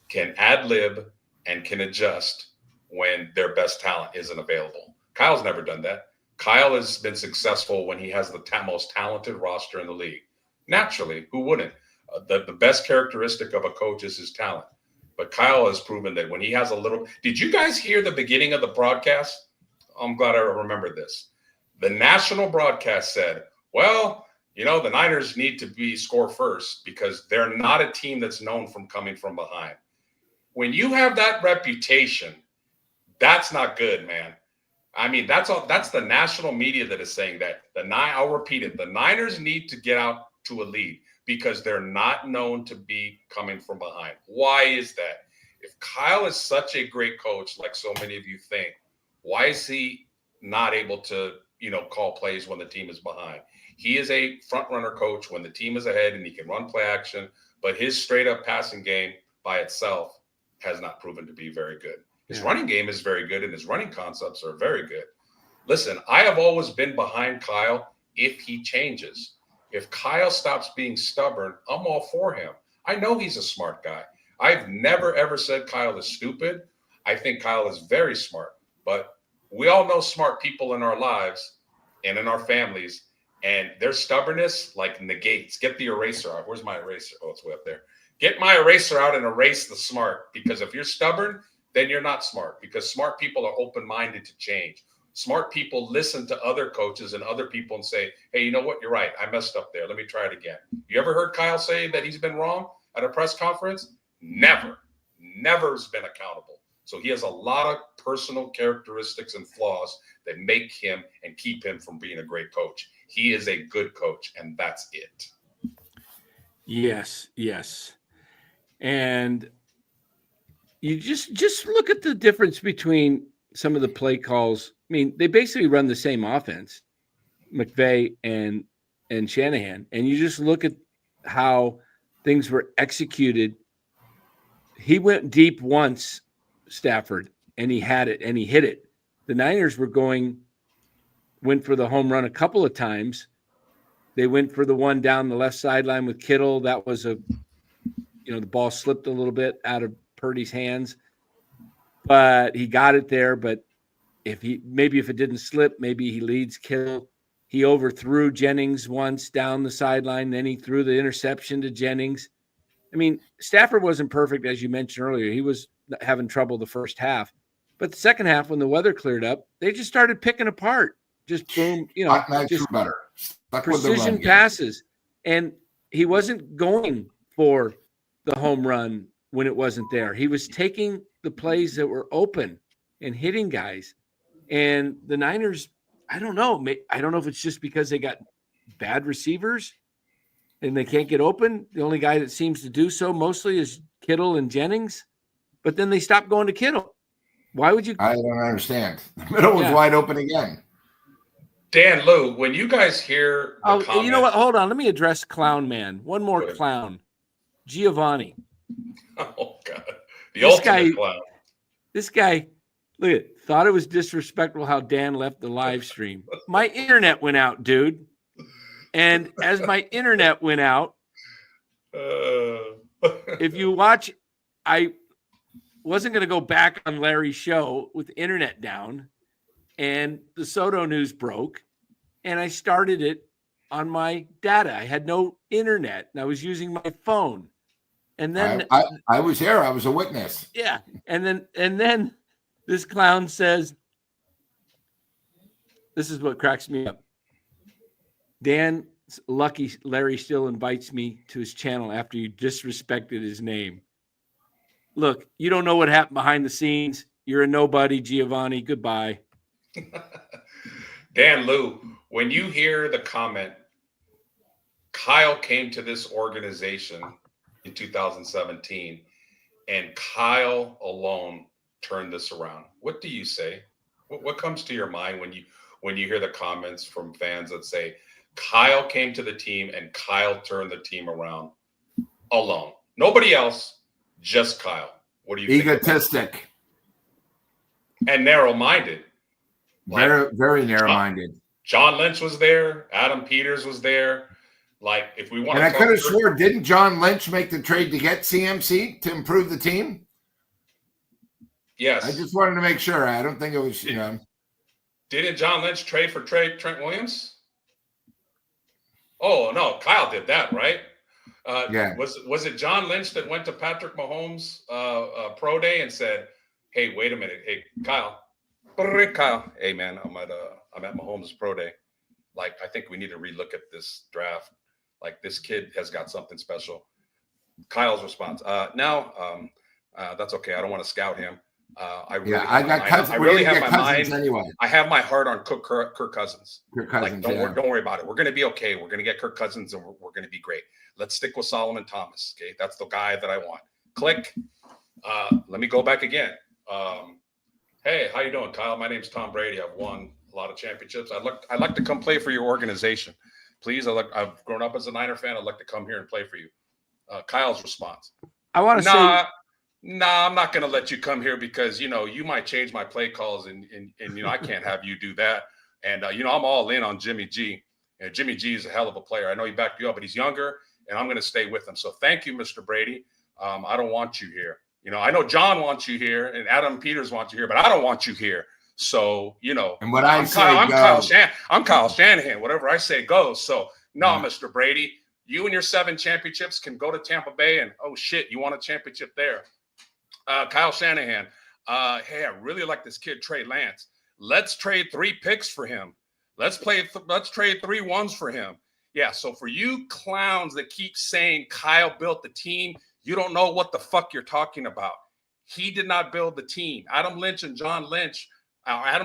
can ad-lib and can adjust when their best talent isn't available. Kyle's never done that. Kyle has been successful when he has the most talented roster in the league. Naturally, who wouldn't? The best characteristic of a coach is his talent. But Kyle has proven that when he has a little – did you guys hear the beginning of the broadcast? I'm glad I remember this. The national broadcast said, well, the Niners need to score first because they're not a team that's known from coming from behind. When you have that reputation, that's not good, man. I mean, that's the national media that is saying that. I'll repeat it. The Niners need to get out to a lead because they're not known to be coming from behind. Why is that? If Kyle is such a great coach, like so many of you think, why is he not able to, call plays when the team is behind? He is a front runner coach when the team is ahead and he can run play action, but his straight up passing game by itself has not proven to be very good. His running game is very good, and his running concepts are very good. Listen, I have always been behind Kyle if he changes. If Kyle stops being stubborn, I'm all for him. I know he's a smart guy. I've never, ever said Kyle is stupid. I think Kyle is very smart. But we all know smart people in our lives and in our families, and their stubbornness like negates. Get the eraser out. Where's my eraser? Oh, it's way up there. Get my eraser out and erase the smart. Because if you're stubborn, then you're not smart. Because smart people are open-minded to change. Smart people listen to other coaches and other people and say, hey, you know what? You're right. I messed up there. Let me try it again. You ever heard Kyle say that he's been wrong at a press conference? Never. Never has been accountable. So he has a lot of personal characteristics and flaws that make him and keep him from being a great coach. He is a good coach, and that's it. Yes, yes. And you just look at the difference between some of the play calls. I mean, they basically run the same offense, McVay and Shanahan. And you just look at how things were executed. He went deep once, Stafford, and he had it and he hit it. The Niners went for the home run a couple of times. They went for the one down the left sideline with Kittle. That was the ball slipped a little bit out of Purdy's hands, but he got it there. But if it didn't slip, maybe he leads Kittle. He overthrew Jennings once down the sideline. Then he threw the interception to Jennings. I mean, Stafford wasn't perfect, as you mentioned earlier. He was having trouble the first half. But the second half, when the weather cleared up, they just started picking apart. Just boom, just better. Precision passes. And he wasn't going for the home run when it wasn't there. He was taking the plays that were open and hitting guys. And the Niners, I don't know. I don't know if it's just because they got bad receivers and they can't get open. The only guy that seems to do so mostly is Kittle and Jennings. But then they stopped going to Kittle. Why would you? I don't understand. The middle was wide open again. Dan, Lou, when you guys hear the comments, you know what? Hold on. Let me address Clown Man. One more clown. Giovanni. Oh, God. The ultimate clown. This guy, look at it, thought it was disrespectful how Dan left the live stream. My internet went out, dude. And as my internet went out, if you watch, I wasn't going to go back on Larry's show with the internet down, and the Soto news broke, and I started it on my data. I had no internet, and I was using my phone. And then I was here. I was a witness. Yeah. And then this clown says, this is what cracks me up. Dan, lucky Larry still invites me to his channel after you disrespected his name. Look, you don't know what happened behind the scenes. You're a nobody, Giovanni. Goodbye. Dan, Lou, when you hear the comment, Kyle came to this organization in 2017, and Kyle alone turned this around. What do you say? What comes to your mind when you hear the comments from fans that say Kyle came to the team and Kyle turned the team around alone? Nobody else, just Kyle. What do you think? Egotistic. And narrow-minded. Very, very narrow-minded. John Lynch was there. Adam Peters was there. Like, if we want to, and I could have swore, didn't John Lynch make the trade to get CMC to improve the team? Yes. I just wanted to make sure. I don't think it was, Didn't John Lynch trade for Trent Williams? Oh, no, Kyle did that, right? Yeah. Was it John Lynch that went to Patrick Mahomes' pro day and said, "Hey, wait a minute, hey Kyle, hey man, I'm at Mahomes' pro day. Like, I think we need to relook at this draft. Like, this kid has got something special." Kyle's response, "No, that's okay. I don't want to scout him. I really have my mind. Anyway. I have my heart on Kirk Cousins. Like, don't worry about it. We're going to be okay. We're going to get Kirk Cousins, and we're going to be great. Let's stick with Solomon Thomas. Okay, that's the guy that I want." Click. Let me go back again. Hey, how you doing, Kyle? My name's Tom Brady. I've won a lot of championships. I'd like to come play for your organization. Please, I've grown up as a Niner fan. I'd like to come here and play for you. Kyle's response: I want to say, nah, I'm not going to let you come here because, you know, you might change my play calls and you know, I can't have you do that. And, you know, I'm all in on Jimmy G. And Jimmy G is a hell of a player. I know he backed you up, but he's younger, and I'm going to stay with him. So thank you, Mr. Brady. I don't want you here. You know, I know John wants you here and Adam Peters wants you here, but I don't want you here. So, you know, And what I say I'm goes. Kyle Shanahan. Whatever I say goes. So, no, Mr. Brady, you and your 7 championships can go to Tampa Bay and, oh, shit, you want a championship there. Kyle Shanahan, hey, I really like this kid, Trey Lance. Let's trade 3 picks for him. Let's trade 3 ones for him. Yeah, so for you clowns that keep saying Kyle built the team, you don't know what the fuck you're talking about. He did not build the team. Adam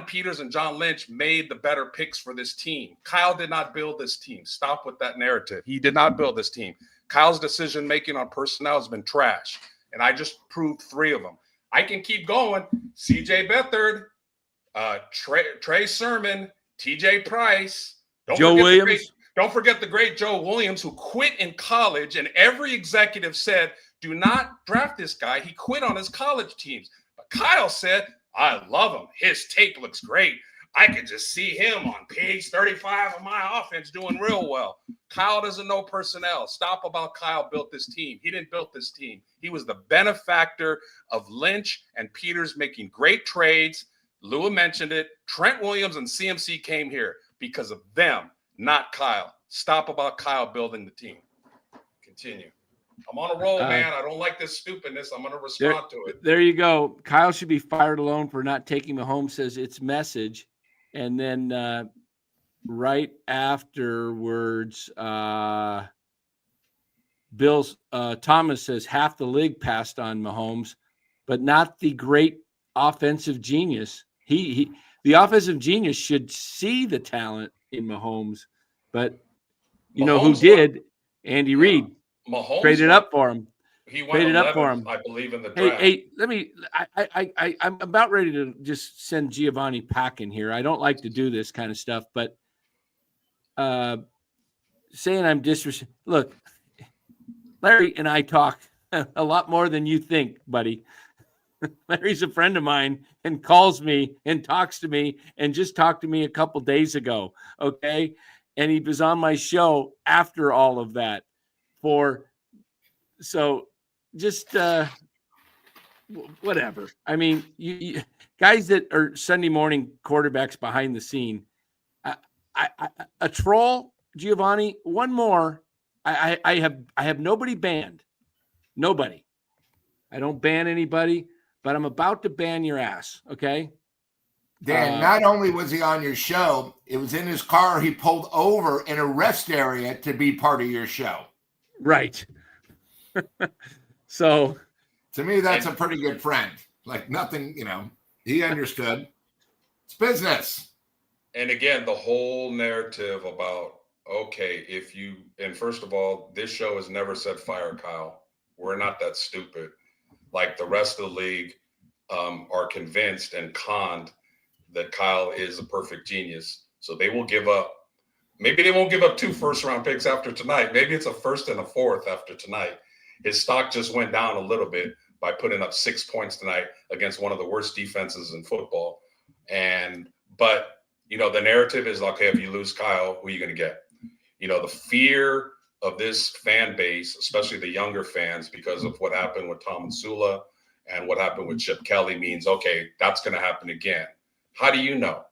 Peters and John Lynch made the better picks for this team. Kyle did not build this team. Stop with that narrative. He did not build this team. Kyle's decision-making on personnel has been trash, and I just proved 3 of them. I can keep going. C.J. Beathard, Trey Sermon, T.J. Price. Joe Williams. Don't forget the great Joe Williams, who quit in college, and every executive said, do not draft this guy. He quit on his college teams. But Kyle said, I love him. His tape looks great. I could just see him on page 35 of my offense doing real well. Kyle doesn't know personnel. Stop about Kyle built this team. He didn't build this team. He was the benefactor of Lynch and Peters making great trades. Lua mentioned it. Trent Williams and CMC came here because of them, not Kyle. Stop about Kyle building the team. Continue. I'm on a roll, man. I don't like this stupidness. I'm going to respond to it. There you go. Kyle should be fired alone for not taking Mahomes, says it's message. And then right afterwards, Thomas says half the league passed on Mahomes, but not the great offensive genius. The offensive genius should see the talent in Mahomes, but you know who did? Andy Reid. Mahomes traded up for him. He went traded 11th, up for him. I believe, in the draft. Hey, I'm about ready to just send Giovanni packing here. I don't like to do this kind of stuff, but saying I'm disrespectful. Look, Larry and I talk a lot more than you think, buddy. Larry's a friend of mine and calls me and talks to me and just talked to me a couple days ago. Okay. And he was on my show after all of that. Just whatever. I mean, you guys that are Sunday morning quarterbacks behind the scene, a troll, Giovanni, one more. I have nobody banned. Nobody. I don't ban anybody, but I'm about to ban your ass. Okay. Dan, not only was he on your show, it was in his car. He pulled over in a rest area to be part of your show. Right. So to me, that's a pretty good friend. Like nothing, he understood. It's business. And again, the whole narrative about, okay, and first of all, this show has never said fire Kyle. We're not that stupid. Like the rest of the league are convinced and conned that Kyle is a perfect genius. So they will give up. Maybe they won't give up 2 first-round picks after tonight. Maybe it's a 1st and a 4th after tonight. His stock just went down a little bit by putting up 6 points tonight against one of the worst defenses in football. But the narrative is, okay, if you lose Kyle, who are you going to get? The fear of this fan base, especially the younger fans, because of what happened with Tom and Sula and what happened with Chip Kelly means, okay, that's going to happen again. How do you know?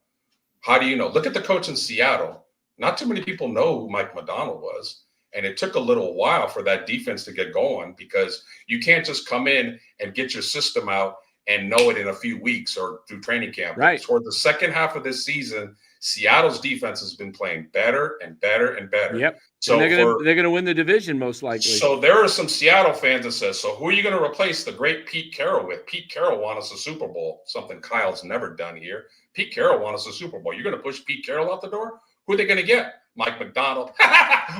Look at the coach in Seattle. Not too many people know who Mike McDonald was. And it took a little while for that defense to get going because you can't just come in and get your system out and know it in a few weeks or through training camp. Right. Toward the second half of this season, Seattle's defense has been playing better and better and better. Yep. So and they're gonna win the division most likely. So there are some Seattle fans that says, so who are you going to replace the great Pete Carroll with? Pete Carroll won us a Super Bowl, something Kyle's never done here. Pete Carroll won us a Super Bowl. You're going to push Pete Carroll out the door? Who are they going to get? Mike McDonald.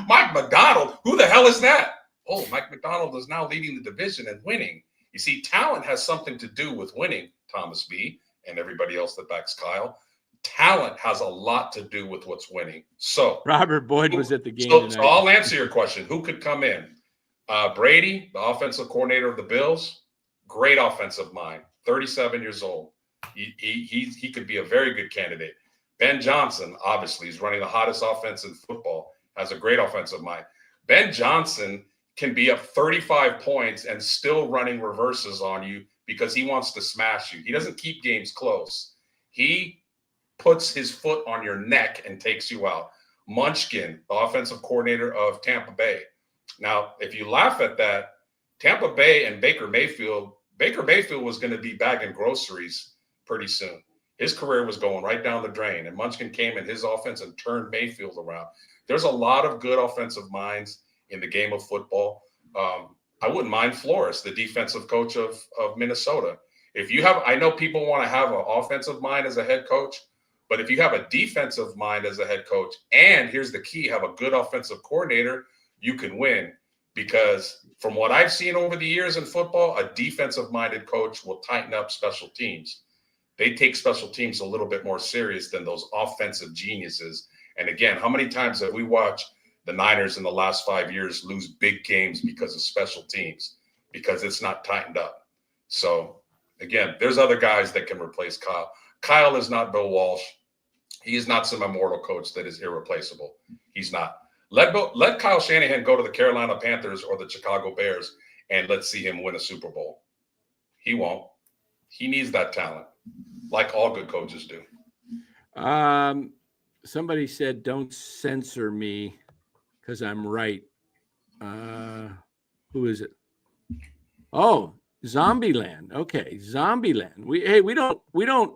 Mike McDonald? Who the hell is that? Oh, Mike McDonald is now leading the division and winning. You see, talent has something to do with winning, Thomas B. and everybody else that backs Kyle. Talent has a lot to do with what's winning. So Robert Boyd was at the game tonight. So I'll answer your question. Who could come in? Brady, the offensive coordinator of the Bills, great offensive mind, 37 years old. He could be a very good candidate. Ben Johnson, obviously, is running the hottest offense in football, has a great offensive mind. Ben Johnson can be up 35 points and still running reverses on you because he wants to smash you. He doesn't keep games close. He puts his foot on your neck and takes you out. Munchkin, the offensive coordinator of Tampa Bay. Now, if you laugh at that, Tampa Bay and Baker Mayfield was going to be bagging groceries pretty soon. His career was going right down the drain, and Munchkin came in his offense and turned Mayfield around. There's a lot of good offensive minds in the game of football. I wouldn't mind Flores, the defensive coach of Minnesota. If you have, I know people want to have an offensive mind as a head coach, but if you have a defensive mind as a head coach, and here's the key, have a good offensive coordinator, you can win. Because from what I've seen over the years in football, a defensive-minded coach will tighten up special teams. They take special teams a little bit more serious than those offensive geniuses. And again, how many times have we watched the Niners in the last 5 years lose big games because of special teams, because it's not tightened up? So again, there's other guys that can replace Kyle. Kyle is not Bill Walsh. He is not some immortal coach that is irreplaceable. He's not. Let Kyle Shanahan go to the Carolina Panthers or the Chicago Bears, and let's see him win a Super Bowl. He won't. He needs that talent, like all good coaches do. Somebody said, "Don't censor me because I'm right." Who is it? Oh, Zombieland. Okay, Zombieland. We don't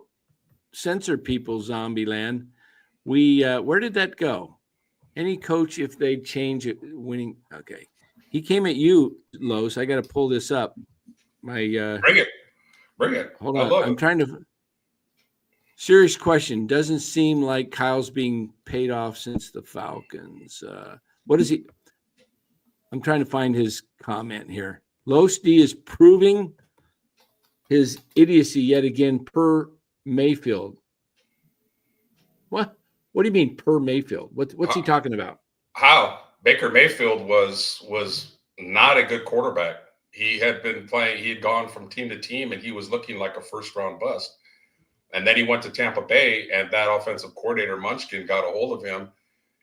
censor people. Zombieland. Where did that go? Any coach, if they change it, winning. Okay, he came at you, Los. I got to pull this up. Bring it. Hold on. I'm trying to. Serious question. Doesn't seem like Kyle's being paid off since the Falcons. What is he? I'm trying to find his comment here. Los D is proving his idiocy yet again per Mayfield. What? What do you mean per Mayfield? What's he talking about? How Baker Mayfield was not a good quarterback. He had been playing. He had gone from team to team, and he was looking like a first-round bust. And then he went to Tampa Bay, and that offensive coordinator Munchkin got a hold of him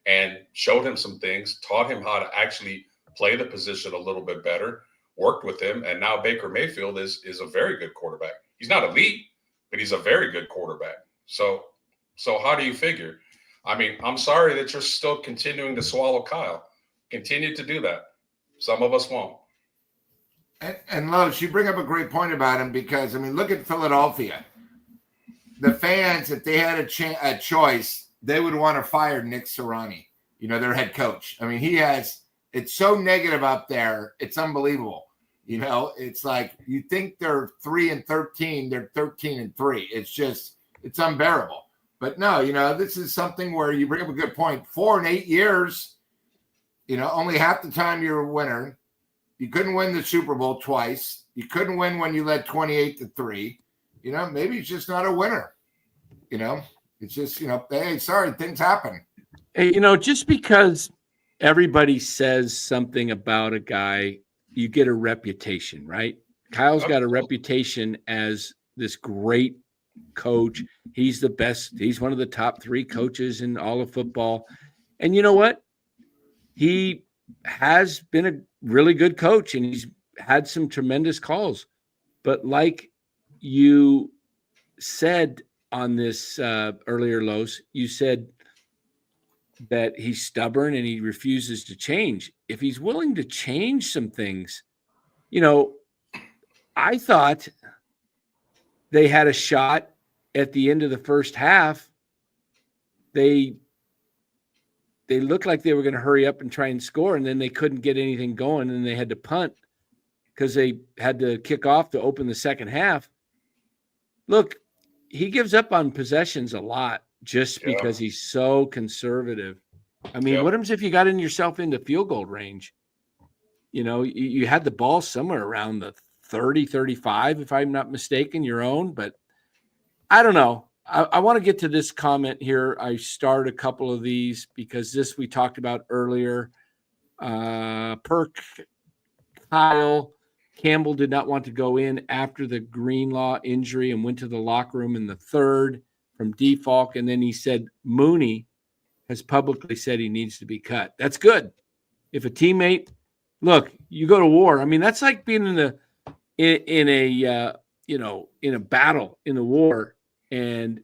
and showed him some things, taught him how to actually play the position a little bit better, worked with him, and now Baker Mayfield is a very good quarterback. He's not elite, but he's a very good quarterback. So how do you figure? I mean, I'm sorry that you're still continuing to swallow Kyle. Continue to do that. Some of us won't. And Lowe's, you bring up a great point about him because, I mean, look at Philadelphia. The fans, if they had a choice, they would want to fire Nick Sirianni, their head coach. I mean, it's so negative up there. It's unbelievable. It's like you think they're 3-13, they're 13-3. It's unbearable. But no, this is something where you bring up a good point. 4 and 8 years, only half the time you're a winner. You couldn't win the Super Bowl twice. You couldn't win when you led 28-3. Maybe it's just not a winner. It's just, hey, sorry, things happen. Hey, just because everybody says something about a guy, you get a reputation, right? Kyle's got a reputation as this great coach. He's the best. He's one of the top 3 coaches in all of football. And you know what? He has been a really good coach, and he's had some tremendous calls. But like you said on this earlier, Los, you said that he's stubborn and he refuses to change. If he's willing to change some things, I thought they had a shot at the end of the first half. They looked like they were going to hurry up and try and score, and then they couldn't get anything going, and they had to punt because they had to kick off to open the second half. Look, he gives up on possessions a lot just because he's so conservative. I mean, what happens if you got yourself into field goal range? You had the ball somewhere around the 30, 35, if I'm not mistaken, your own. But I don't know. I want to get to this comment here. I starred a couple of these because this we talked about earlier. Per Kyle, Campbell did not want to go in after the Greenlaw injury and went to the locker room in the third from default. And then he said Mooney has publicly said he needs to be cut. That's good. If a teammate, look, you go to war. I mean, that's like being in a battle in the war, and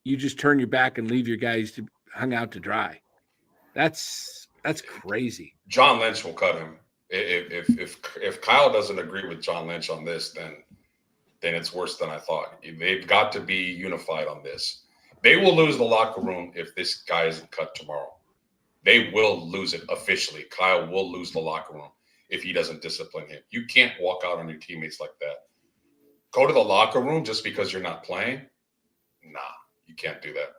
you just turn your back and leave your guys to hung out to dry. That's crazy. John Lynch will cut him. If Kyle doesn't agree with John Lynch on this, then it's worse than I thought. They've got to be unified on this. They will lose the locker room if this guy isn't cut tomorrow. They will lose it officially. Kyle will lose the locker room if he doesn't discipline him. You can't walk out on your teammates like that. Go to the locker room just because you're not playing? Nah, you can't do that.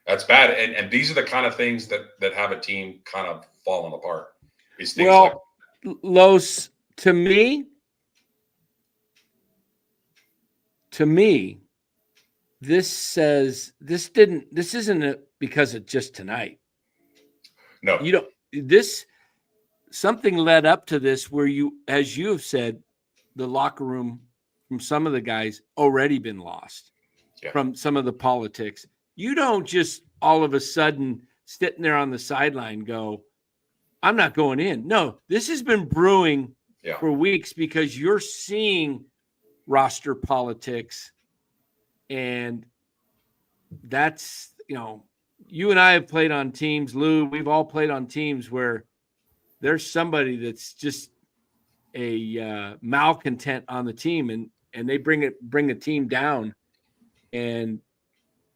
That's bad. And these are the kind of things that have a team kind of falling apart. These things Los, to me, this isn't because of just tonight. No. Something led up to this where as you have said, the locker room from some of the guys already been lost from some of the politics. You don't just all of a sudden sitting there on the sideline go, I'm not going in. No, this has been brewing for weeks because you're seeing roster politics. And that's, you and I have played on teams, Lou, we've all played on teams where there's somebody that's just a malcontent on the team and they bring a team down. And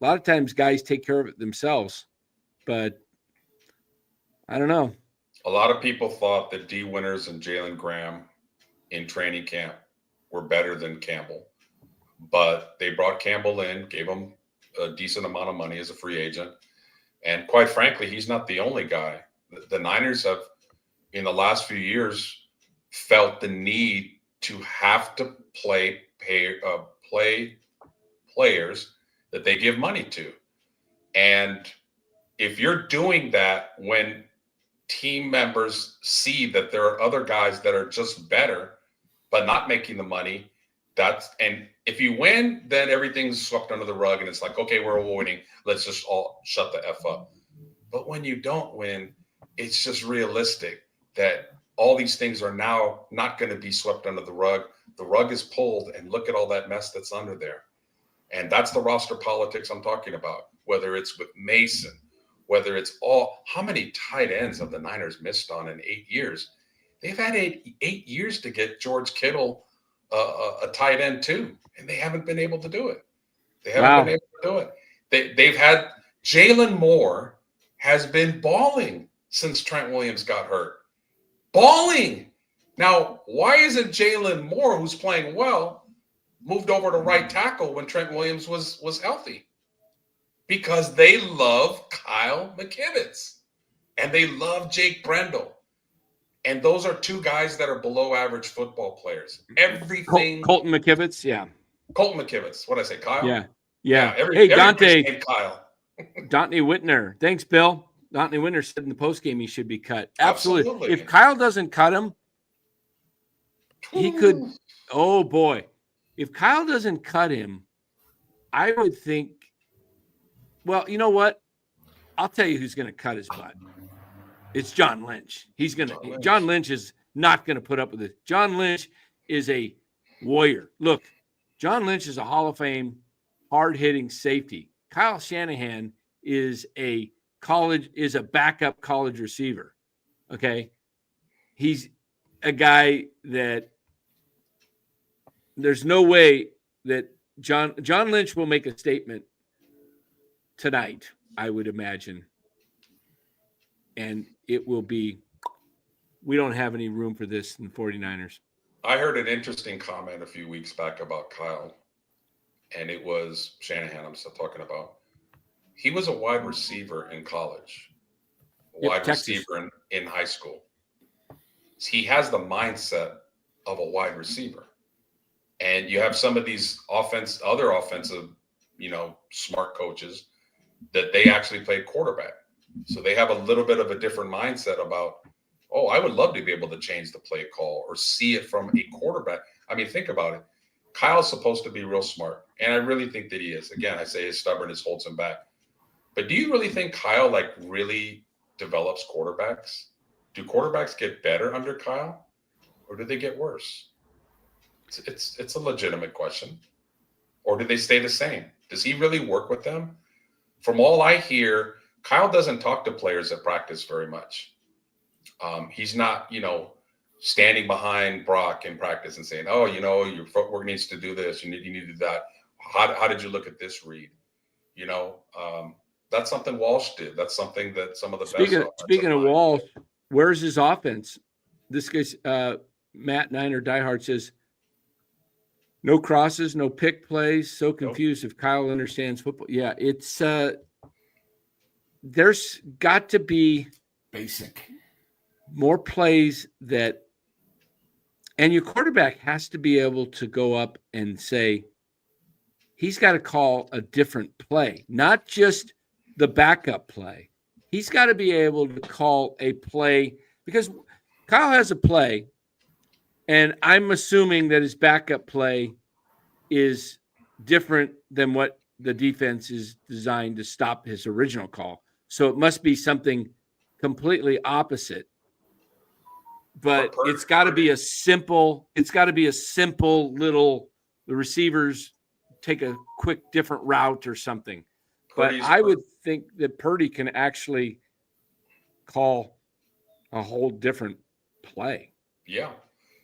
a lot of times guys take care of it themselves, but I don't know. A lot of people thought that D. Winters and Jalen Graham in training camp were better than Campbell, but they brought Campbell in, gave him a decent amount of money as a free agent. And quite frankly, he's not the only guy. The Niners have, in the last few years, felt the need to have to play players that they give money to. And if you're doing that when team members see that there are other guys that are just better, but not making the money, and if you win, then everything's swept under the rug and it's like, okay, we're winning. Let's just all shut the F up. But when you don't win, it's just realistic that all these things are now not going to be swept under the rug. The rug is pulled and look at all that mess that's under there. And that's the roster politics I'm talking about, whether it's with Mason, whether it's how many tight ends have the Niners missed on in 8 years? They've had 8 years to get George Kittle a tight end too, and they haven't been able to do it. They haven't been able to do it. They've had Jalen Moore has been balling since Trent Williams got hurt. Balling. Now, why isn't Jalen Moore, who's playing well, moved over to right tackle when Trent Williams was healthy? Because they love Kyle McKivitz and they love Jake Brendel. And those are two guys that are below average football players. Everything. Colton McKivitz, yeah. Colton McKivitz. What did I say, Kyle? Yeah. Hey, Dante. Kyle. Dante Whitner. Thanks, Bill. Dante Whitner said in the postgame he should be cut. Absolutely. If Kyle doesn't cut him, he could. Oh, boy. If Kyle doesn't cut him, I would think, well, you know what? I'll tell you who's going to cut his butt. It's John Lynch. John Lynch is not going to put up with it. John Lynch is a warrior. Look, John Lynch is a Hall of Fame, hard-hitting safety. Kyle Shanahan is a backup college receiver. Okay. He's a guy that there's no way that John Lynch will make a statement tonight, I would imagine. And it will be, we don't have any room for this in the 49ers. I heard an interesting comment a few weeks back about Kyle, and it was Shanahan I'm still talking about. He was a wide receiver in college, wide receiver in high school. He has the mindset of a wide receiver. And you have some of these other offensive, smart coaches that they actually played quarterback. So they have a little bit of a different mindset about Oh, I would love to be able to change the play call or see it from a quarterback. I mean, think about it. Kyle's supposed to be real smart, and I really think that he is. Again, I say his stubbornness holds him back. But do you really think Kyle really develops quarterbacks? Do quarterbacks get better under Kyle, or do they get worse? It's a legitimate question. Or do they stay the same? Does he really work with them? From all I hear, Kyle doesn't talk to players at practice very much. He's not, standing behind Brock in practice and saying, "Oh, your footwork needs to do this. You need to do that. How did you look at this read?" That's something Walsh did. That's something that some of the speaking of Walsh, where's his offense? This guy's Matt Niner diehard says, no crosses, no pick plays. So confused if Kyle understands football. Yeah, it's there's got to be basic more plays and your quarterback has to be able to go up and say, he's got to call a different play, not just the backup play. He's got to be able to call a play because Kyle has a play, and I'm assuming that his backup play is different than what the defense is designed to stop his original call. So it must be something completely opposite. But it's got to be a simple little, the receivers take a quick different route or something. But I would think that Purdy can actually call a whole different play. Yeah.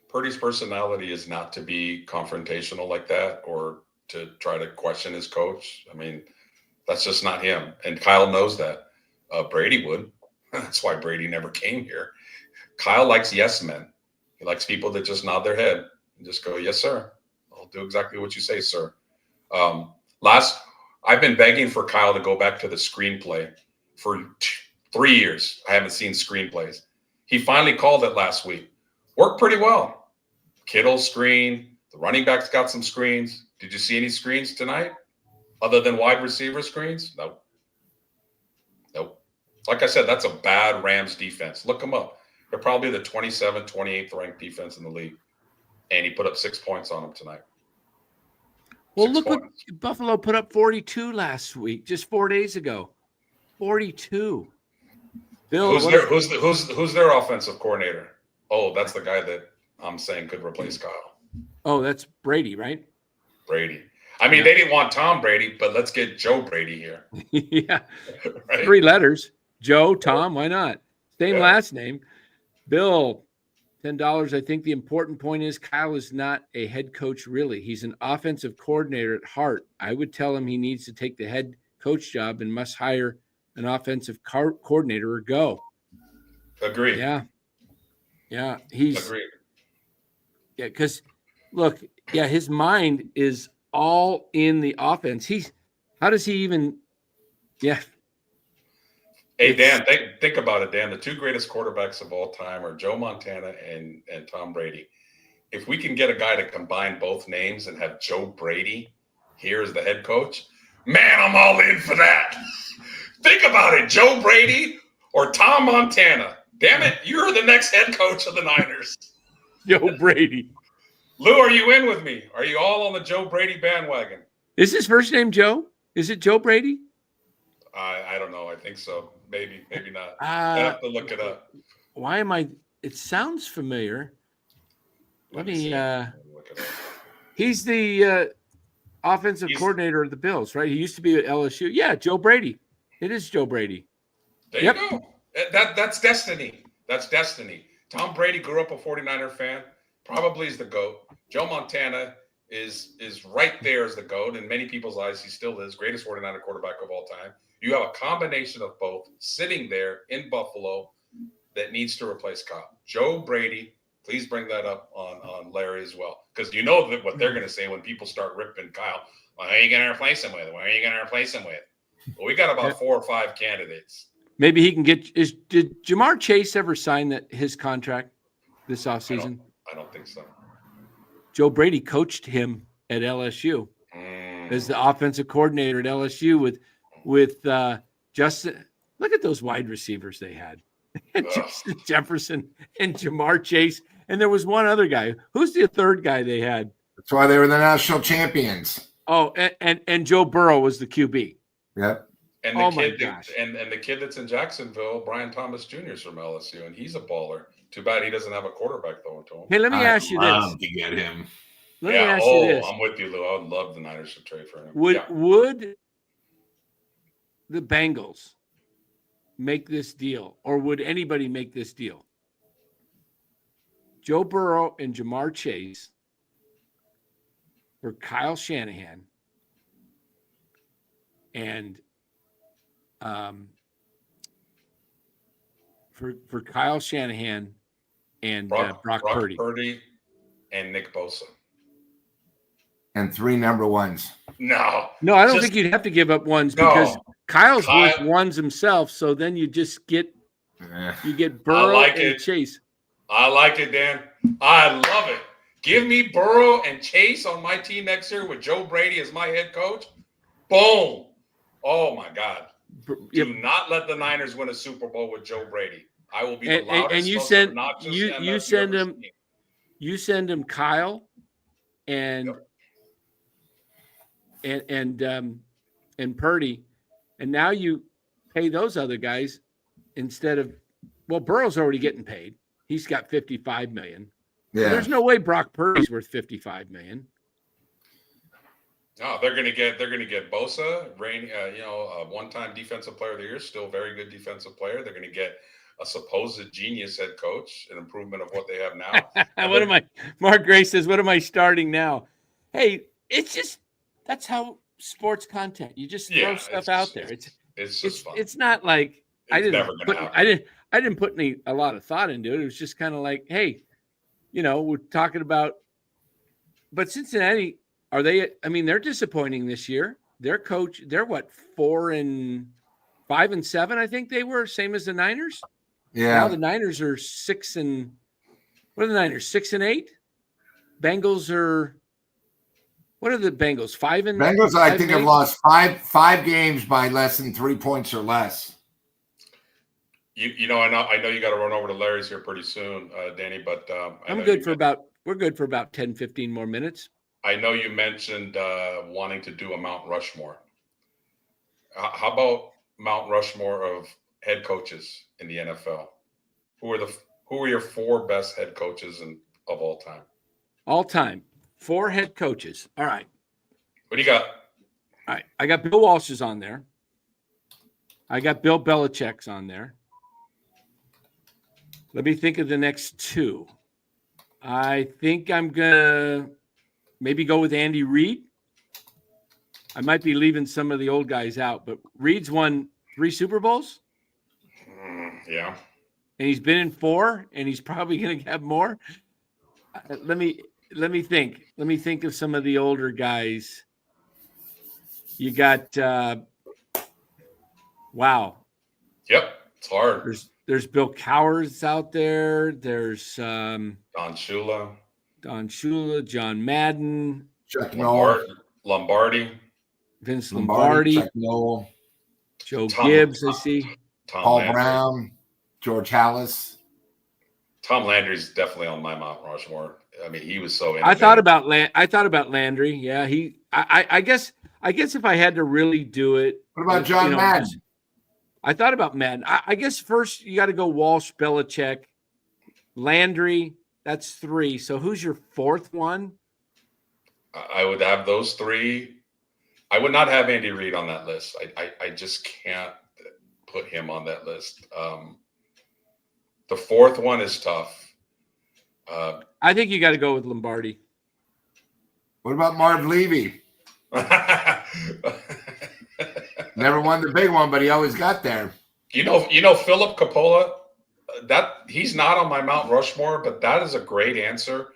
Purdy's personality is not to be confrontational like that or to try to question his coach. I mean, that's just not him. And Kyle knows that. Brady would. That's why Brady never came here. Kyle likes yes men. He likes people that just nod their head and just go, "Yes, sir. I'll do exactly what you say, sir." I've been begging for Kyle to go back to the screenplay for 3 years. I haven't seen screenplays. He finally called it last week. Worked pretty well. Kittle screen. The running backs got some screens. Did you see any screens tonight other than wide receiver screens? Nope. Like I said, that's a bad Rams defense. Look them up. They're probably the 27th, 28th ranked defense in the league. And he put up 6 points on them tonight. Well, look what Buffalo put up 42 last week, just 4 days ago. 42. Bill, who's their offensive coordinator? Oh, that's the guy that I'm saying could replace Kyle. Oh, that's Brady, right? Brady. I mean, they didn't want Tom Brady, but let's get Joe Brady here. Yeah. Right? 3 letters. Joe, Tom, why not? Same last name. Bill, $10. I think the important point is Kyle is not a head coach, really. He's an offensive coordinator at heart. I would tell him he needs to take the head coach job and must hire an offensive coordinator or go. Agree. Yeah. Agreed. Yeah, because look, his mind is all in the offense. How does he even? Yeah. Hey, Dan, think about it, Dan. The 2 greatest quarterbacks of all time are Joe Montana and Tom Brady. If we can get a guy to combine both names and have Joe Brady here as the head coach, man, I'm all in for that. Think about it, Joe Brady or Tom Montana. Damn it, you're the next head coach of the Niners. Joe Brady. Lou, are you in with me? Are you all on the Joe Brady bandwagon? Is his first name Joe? Is it Joe Brady? I don't know. I think so. Maybe not. I have to look it up. Why am I? It sounds familiar. Let me look it up. He's the offensive coordinator of the Bills, right? He used to be at LSU. Yeah, Joe Brady. It is Joe Brady. There you go. That's destiny. That's destiny. Tom Brady grew up a 49er fan. Probably is the GOAT. Joe Montana is right there as the GOAT. In many people's eyes, he still is. Greatest 49er quarterback of all time. You have a combination of both sitting there in Buffalo that needs to replace Kyle. Joe Brady, please bring that up on Larry as well. Because you know that what they're going to say when people start ripping Kyle. Well, who are you going to replace him with? Where are you going to replace him with? Well, we got about 4 or 5 candidates. Maybe he can get – did Jamar Chase ever sign his contract this offseason? I don't think so. Joe Brady coached him at LSU as the offensive coordinator at LSU with Justin. Look at those wide receivers they had. and Justin Jefferson and Jamar Chase. And there was one other guy. Who's the third guy they had? That's why they were the national champions. Oh, and Joe Burrow was the QB. Yep. And Oh the my kid gosh. and the kid that's in Jacksonville, Brian Thomas Jr. is from LSU, and he's a baller. Too bad he doesn't have a quarterback throwing to him. Hey, let me ask you this. To get him. Let me ask you this. I'm with you, Lou. I would love the Niners to trade for him. Would the Bengals make this deal, or would anybody make this deal? Joe Burrow and Jamar Chase for Kyle Shanahan and for Kyle Shanahan and Brock Purdy and Nick Bosa. And 3 number ones. No, I don't think you'd have to give up ones because Kyle's worth ones himself. So then you just get Burrow and Chase. I like it, Dan. I love it. Give me Burrow and Chase on my team next year with Joe Brady as my head coach. Boom. Oh, my God. Do not let the Niners win a Super Bowl with Joe Brady. I will be the loudest. And you send him Kyle and Purdy, and now you pay those other guys instead of Burrow's already getting paid. He's got $55 million. Yeah. There's no way Brock Purdy's worth $55 million. No, they're going to get Bosa, a one-time defensive player of the year, still a very good defensive player. They're going to get a supposed genius head coach, an improvement of what they have now. Mark Gray says, what am I starting now? Hey, it's just, that's how sports content, you just throw stuff out there. It's just fun. It's not like I didn't put a lot of thought into it. It was just kind of like, hey, we're talking about, but Cincinnati, they're disappointing this year. Their coach, they're 4-5-7, I think they were, same as the Niners. Yeah. Now the Niners are 6 and what are the Niners? 6-8. Bengals are. What are the Bengals? 5 and. Bengals, I think, have lost five games by less than 3 points or less. I know you got to run over to Larry's here pretty soon, Danny. But we're good for about 10, 15 more minutes. I know you mentioned wanting to do a Mount Rushmore. How about Mount Rushmore of head coaches in the NFL? Who are your 4 best head coaches of all time? All time, 4 head coaches. All right. What do you got? All right, I got Bill Walsh's on there. I got Bill Belichick's on there. Let me think of the next 2. I think I'm gonna maybe go with Andy Reid. I might be leaving some of the old guys out, but Reid's won 3 Super Bowls. Yeah. And he's been in 4, and he's probably going to have more. Let me think. Let me think of some of the older guys. You got wow. Yep, it's hard. There's Bill Cowers out there. There's Don Shula, John Madden, Chuck Lombardi, Vince Lombardi, Chuck Noll, Joe Gibbs. I see. Paul Brown, George Hallis. Tom Landry's definitely on my Mount Rushmore. I mean, he was so. I thought about Landry. Yeah, I guess if I had to really do it. What about John Madden? I thought about Madden. I guess first you got to go Walsh, Belichick, Landry. That's 3. So who's your 4th one? I would have those 3. I would not have Andy Reid on that list. I just can't put him on that list. The 4th one is tough. I think you got to go with Lombardi. What about Marv Levy? Never won the big one, but he always got there. You know Philip Coppola. That he's not on my Mount Rushmore, but that is a great answer.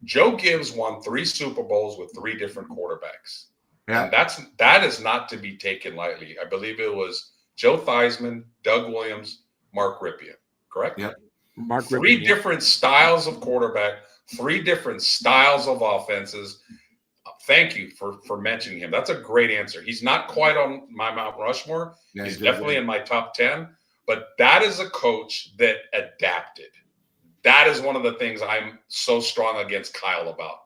Joe Gibbs won 3 Super Bowls with 3 different quarterbacks. Yeah, and that is not to be taken lightly. I believe it was Joe Theismann, Doug Williams, Mark Rypien. Correct? Yep. Mark Rypien. 3 different styles of quarterback, 3 different styles of offenses. Thank you for mentioning him. That's a great answer. He's not quite on my Mount Rushmore. Yeah, he's definitely in my top 10. But that is a coach that adapted. That is one of the things I'm so strong against Kyle about,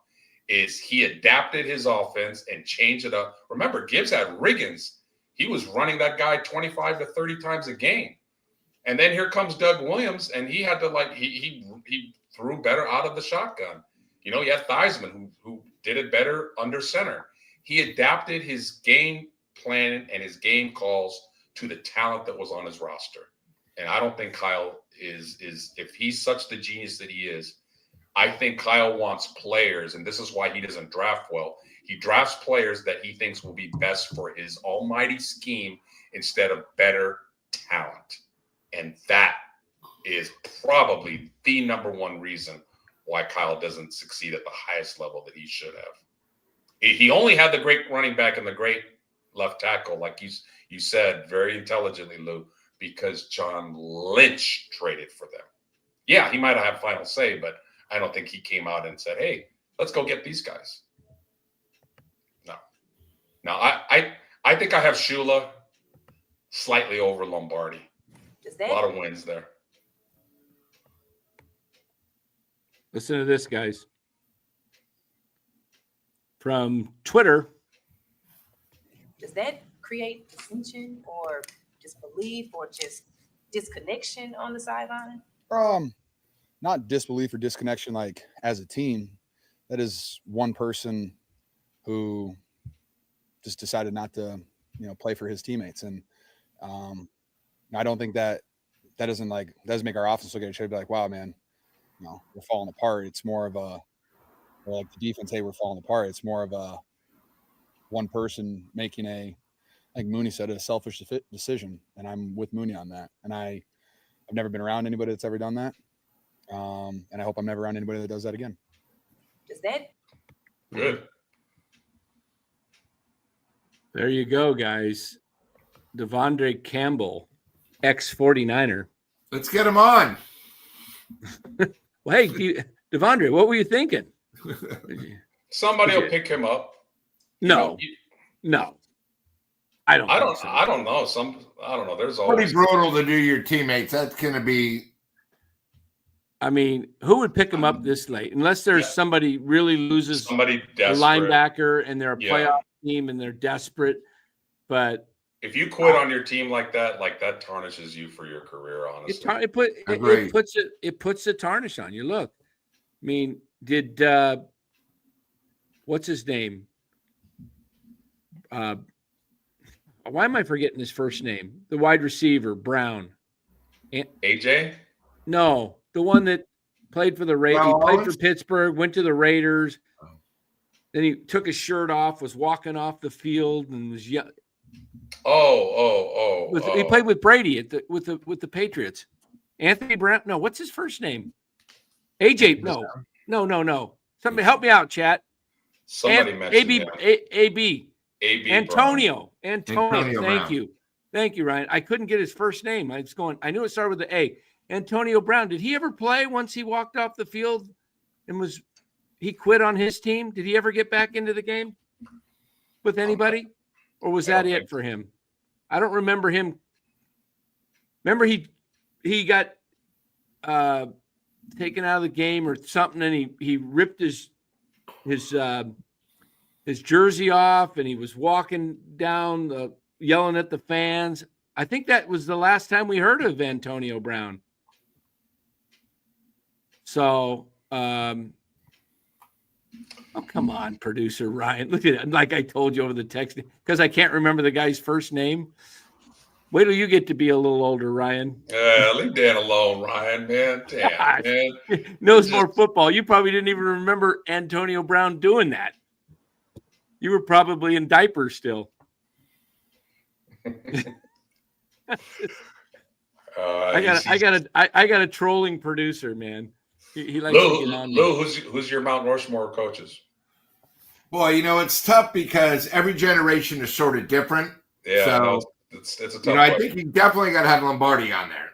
is he adapted his offense and changed it up. Remember, Gibbs had Riggins. He was running that guy 25 to 30 times a game. And then here comes Doug Williams, and he had to he threw better out of the shotgun. You know, he had Theismann who did it better under center. He adapted his game plan and his game calls to the talent that was on his roster. And I don't think Kyle is if he's such the genius that he is, I think Kyle wants players, and this is why he doesn't draft well. He drafts players that he thinks will be best for his almighty scheme instead of better talent. And that is probably the number one reason why Kyle doesn't succeed at the highest level that he should have. He only had the great running back and the great left tackle, like you said very intelligently, Lou, because John Lynch traded for them. Yeah, he might have had final say, but I don't think he came out and said, hey, let's go get these guys. No, I think I have Shula slightly over Lombardi. A lot of wins there. Listen to this, guys. From Twitter. Does that create dissension or disbelief or just disconnection on the sideline? Not disbelief or disconnection like as a team. That is one person who just decided not to, play for his teammates. And I don't think that doesn't make our offense look at each other and be like, wow, man, we're falling apart. It's more of a, or like the defense, hey, we're falling apart. It's more of a one person making like Mooney said, a selfish decision. And I'm with Mooney on that. And I've never been around anybody that's ever done that. And I hope I'm never around anybody that does that again. Does that? Good. There you go, guys. Devondre Campbell, ex-49er. Let's get him on. Well, hey, Devondre, what were you thinking? Somebody will pick him up. No. I don't know. So. I don't know. I don't know. There's always pretty brutal to do your teammates. That's going to be. I mean, who would pick him up this late? Unless there's somebody really loses somebody a linebacker and they're a playoff team and they're desperate. But if you quit on your team like that tarnishes you for your career, honestly. It puts a tarnish on you. Look, I mean, did what's his name? Why am I forgetting his first name? The wide receiver, Brown. AJ? No, the one that played for the Raiders. He played for Pittsburgh, went to the Raiders. Then he took his shirt off, was walking off the field, and was young. He played with Brady with the Patriots. Anthony Brown. No, what's his first name? AJ. No. Somebody help me out, chat. Somebody mentioned AB. Antonio. Brown. Thank you, Ryan. I couldn't get his first name. I knew it started with the A. Antonio Brown. Did he ever play once he walked off the field and he quit on his team? Did he ever get back into the game with anybody? Or was that it for him? I don't remember him. Remember he got taken out of the game or something, and he ripped his jersey off, and he was walking down yelling at the fans. I think that was the last time we heard of Antonio Brown. So, oh, come on, producer Ryan. Look at it. Like I told you over the text, because I can't remember the guy's first name. Wait till you get to be a little older, Ryan. Leave Dan alone, Ryan, man. Damn, man. Knows more football. You probably didn't even remember Antonio Brown doing that. You were probably in diapers still. I got a trolling producer, man. He likes to get on me. Lou, who's your Mount Rushmore coaches? Boy, it's tough because every generation is sort of different. Yeah, so it's a tough. I think you definitely got to have Lombardi on there.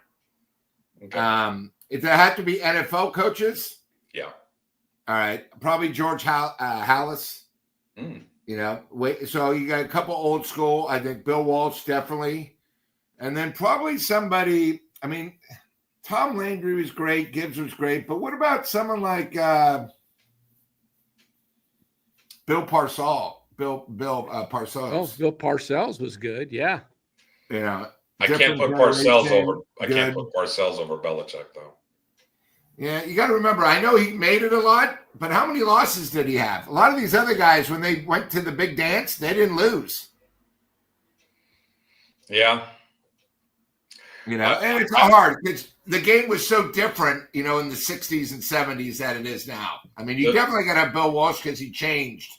Okay. If there had to be NFL coaches, yeah. All right, probably George Hallis. So you got a couple old school. I think Bill Walsh definitely. And then probably somebody, I mean, Tom Landry was great, Gibbs was great, but what about someone like Bill Parcells? Bill Parcells. Oh, Bill Parcells was good. Yeah. Yeah. I can't put Parcells over. I can't put Parcells over Belichick though. Yeah, you got to remember. I know he made it a lot, but how many losses did he have? A lot of these other guys, when they went to the big dance, they didn't lose. Yeah. You know, and it's hard because the game was so different, you know, in the 60s and 70s that it is now. I mean, you definitely got to have Bill Walsh because he changed.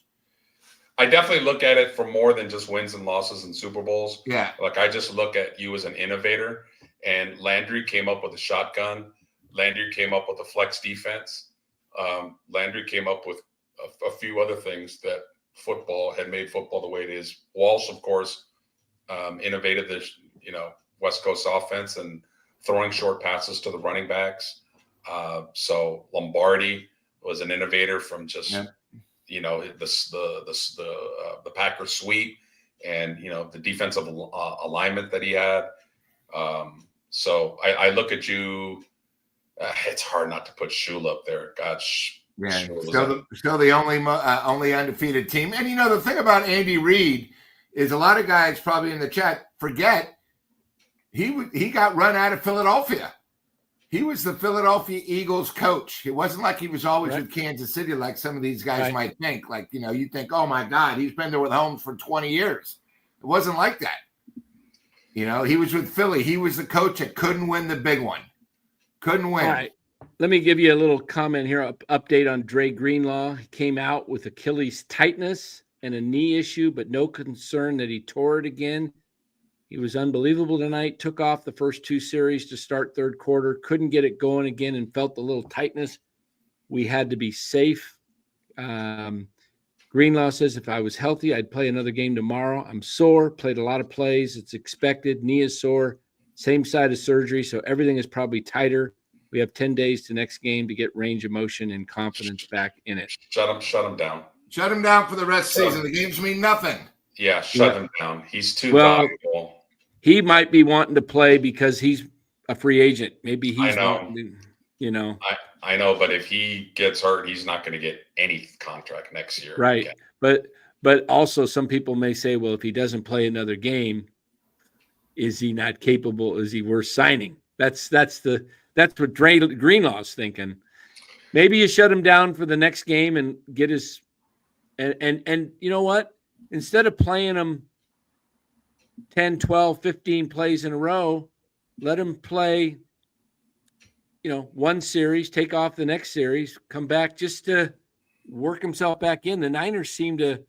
I definitely look at it for more than just wins and losses and Super Bowls. Yeah. Like I just look at you as an innovator, and Landry came up with a shotgun. Landry came up with a flex defense. Landry came up with a few other things that football had made football the way it is. Walsh, of course, innovated this, you know, West Coast offense and throwing short passes to the running backs. So Lombardi was an innovator from just, you know, the Packers sweep and, you know, the defensive alignment that he had. So I look at you. It's hard not to put Shula up there. Gosh. Yeah, still the only undefeated team. And, you know, the thing about Andy Reid is a lot of guys probably in the chat forget he got run out of Philadelphia. He was the Philadelphia Eagles coach. It wasn't like he was always with Kansas City like some of these guys might think. Like, you know, you think, oh, my God, he's been there with Holmes for 20 years. It wasn't like that. You know, he was with Philly. He was the coach that couldn't win the big one. Couldn't win. All right. Let me give you a little comment here. Update on Dre Greenlaw. He came out with Achilles tightness and a knee issue, but no concern that he tore it again. He was unbelievable tonight. Took off the first two series to start third quarter. Couldn't get it going again and felt a little tightness. We had to be safe. Greenlaw says, if I was healthy, I'd play another game tomorrow. I'm sore. Played a lot of plays. It's expected. Knee is sore. Same side of surgery, so everything is probably tighter. We have 10 days to next game to get range of motion and confidence back in it. Shut him down. Shut him down for the rest of the season. The games mean nothing. Yeah, shut him down. He's too valuable. He might be wanting to play because he's a free agent. Maybe he's wanting to, you know. I know, but if he gets hurt, he's not going to get any contract next year. Right. Yeah. But also some people may say, well, if he doesn't play another game, is he not capable? Is he worth signing? That's what Dre Greenlaw's thinking. Maybe you shut him down for the next game and get his and you know what? Instead of playing him 10, 12, 15 plays in a row, let him play, you know, one series, take off the next series, come back just to work himself back in. The Niners seem to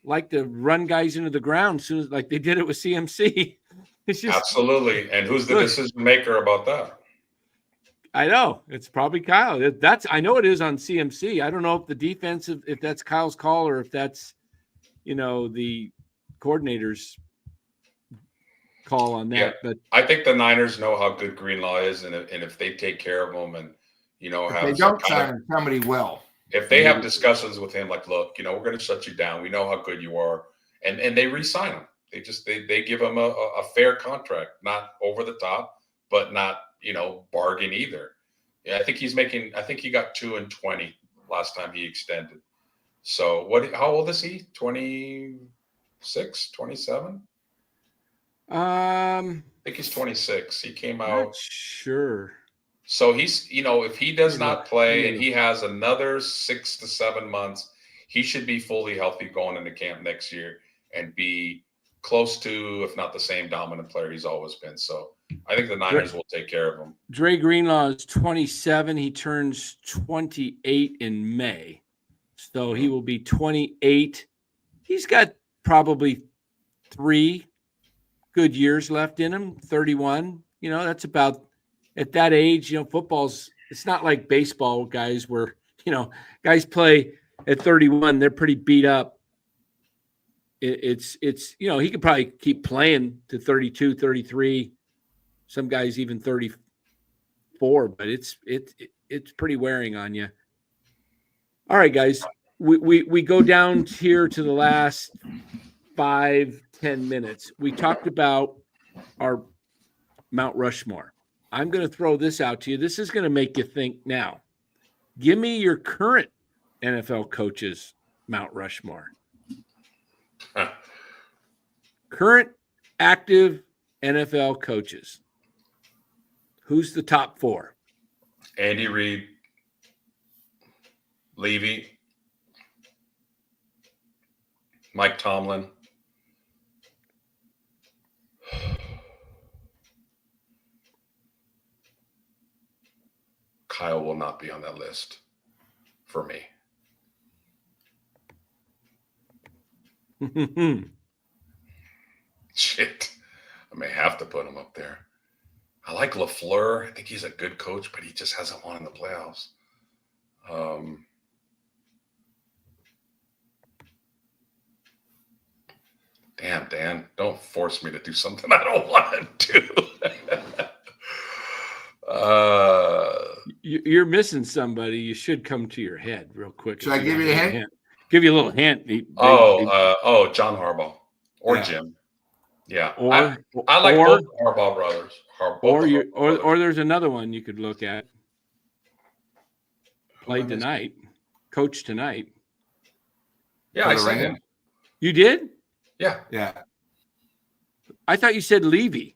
like to run guys into the ground as soon as, like they did it with CMC. It's just, absolutely. And who's the decision maker about that? I know it's probably Kyle. I know it is on CMC. I don't know if the defense, if that's Kyle's call or if that's, you know, the coordinator's call on that. Yeah, but I think the Niners know how good Greenlaw is, and if they take care of him, and you know, if they don't sign him, somebody will. If they have discussions with him, like, look, you know, we're going to shut you down. We know how good you are, and they re-sign him. They give him a fair contract, not over the top, but not, you know, bargain either. Yeah, I think he got $2 and $20 last time he extended. So how old is he? 26, 27? I think he's 26. He came out. Not sure. So he's, you know, if he does not play and he has another 6 to 7 months, he should be fully healthy going into camp next year and be close to, if not the same dominant player he's always been. So I think the Niners will take care of him. Dre Greenlaw is 27. He turns 28 in May. So he will be 28. He's got probably 3 good years left in him, 31. You know, that's about at that age, you know, it's not like baseball guys where, you know, guys play at 31, they're pretty beat up. It's you know, he could probably keep playing to 32, 33, some guys even 34, but it's pretty wearing on you. All right, guys, we go down here to the last 5-10 minutes. We talked about our Mount Rushmore. I'm going to throw this out to you. This is going to make you think now. Give me your current NFL coaches Mount Rushmore. Huh. Current active NFL coaches. Who's the top 4? Andy Reid, Levy, Mike Tomlin. Kyle will not be on that list for me. Shit. I may have to put him up there. I like LaFleur. I think he's a good coach, but he just hasn't won in the playoffs. Damn, Dan, don't force me to do something I don't want to do. You're missing somebody. You should come to your head real quick. Should I give you a hint? Give you a little hint. John Harbaugh or Yeah. Jim. Yeah, Or I like or- both Harbaugh brothers. or there's another one you could look at. Played tonight, coach tonight. Yeah, For I the said Rams? him. You did? Yeah, Yeah. I thought you said Levy.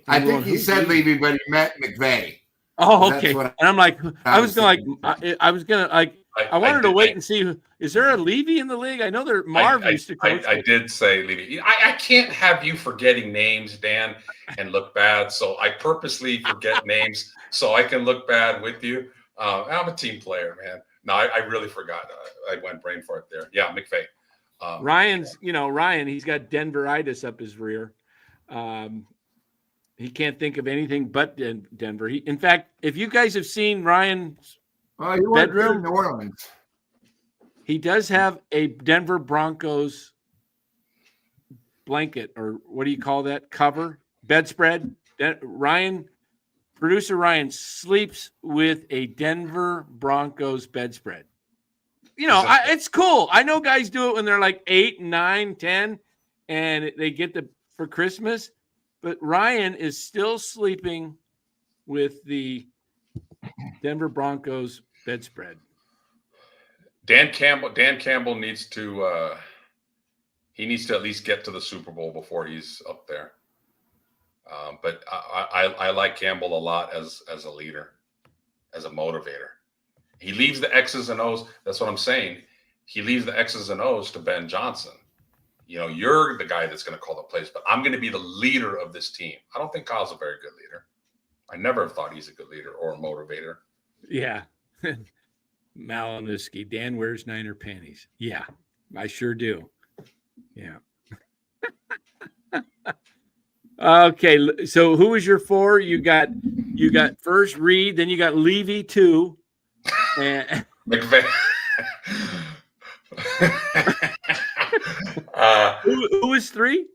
I Well, think he who's said Levy? Levy, but he meant McVay. Oh, That's okay. what And I'm like, I was gonna thinking. I wanted to wait and see. Is there a Levy in the league? I know there. Marv used to coach. I did say Levy. I can't have you forgetting names, Dan, and look bad. So I purposely forget names so I can look bad with you. I'm a team player, man. No, I really forgot. I went brain fart there. Yeah, McVay. Ryan, he's got Denveritis up his rear. He can't think of anything but Denver. In fact, if you guys have seen Ryan's Well, he went bedroom, to New Orleans. he does have a Denver Broncos blanket, or what do you call that? Cover, bedspread. Producer Ryan sleeps with a Denver Broncos bedspread. It's cool. I know guys do it when they're like 8, 9, 10, and they get for Christmas. But Ryan is still sleeping with the Denver Broncos bedspread. Dan Campbell needs to he needs to at least get to the Super Bowl before he's up there. But I like Campbell a lot as a leader, as a motivator. He leaves the X's and O's. That's what I'm saying. He leaves the X's and O's to Ben Johnson. You're the guy that's going to call the plays, but I'm going to be the leader of this team. I don't think Kyle's a very good leader. I never have thought he's a good leader or a motivator. Yeah. Malinowski. Dan wears Niner panties. Yeah, I sure do. Yeah. Okay. So who was your 4? You got first Reed, then you got Levy 2. And McVay. who was 3?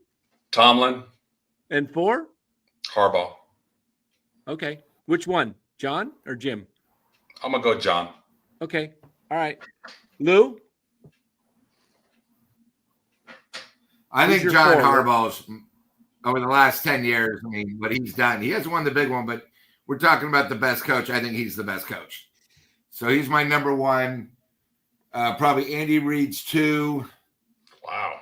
Tomlin. And 4? Harbaugh. Okay. Which one? John or Jim? I'm going to go John. Okay. All right. Lou? I Who's think your John 4? Harbaugh's over the last 10 years. I mean, what he's done. He hasn't won the big one, but we're talking about the best coach. I think he's the best coach. So he's my number 1. Probably Andy Reid's 2. Wow.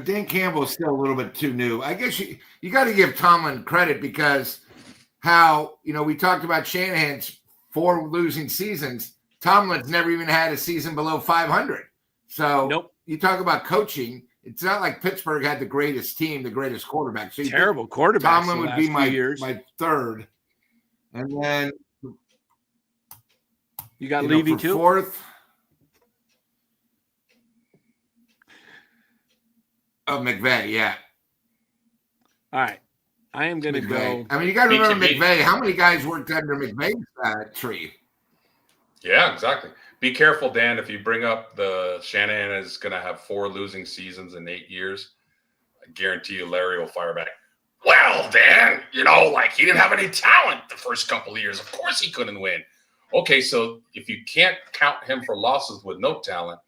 Dan Campbell's still a little bit too new. I guess you got to give Tomlin credit because how, we talked about Shanahan's 4 losing seasons. Tomlin's never even had a season below 500. So Nope. You talk about coaching. It's not like Pittsburgh had the greatest team, the greatest quarterback. So Terrible quarterback. Tomlin would be my 3rd. And then you got Levy too? 4th. Oh, McVay, yeah. All right. I am going to go. I mean, you got to remember BTB. McVay. How many guys worked under McVay's tree? Yeah, exactly. Be careful, Dan. If you bring up the Shanahan is going to have 4 losing seasons in 8 years, I guarantee you Larry will fire back. Well, Dan, he didn't have any talent the first couple of years. Of course he couldn't win. Okay, so if you can't count him for losses with no talent,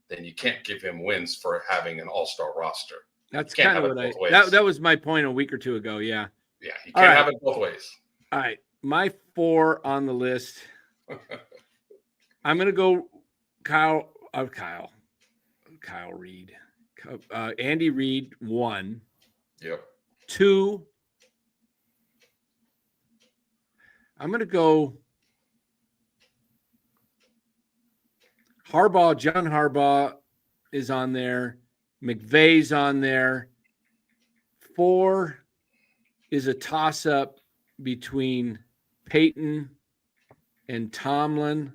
then you can't give him wins for having an all-star roster. That's You can't kind of have what it both ways. that was my point a week or two ago. Yeah. Yeah, you All can't right. have it both ways. All right. My 4 on the list. I'm going to go Kyle Reed. Andy Reid, 1. Yep. 2. I'm going to go Harbaugh. John Harbaugh is on there. McVay's on there. 4 is a toss-up between Peyton and Tomlin.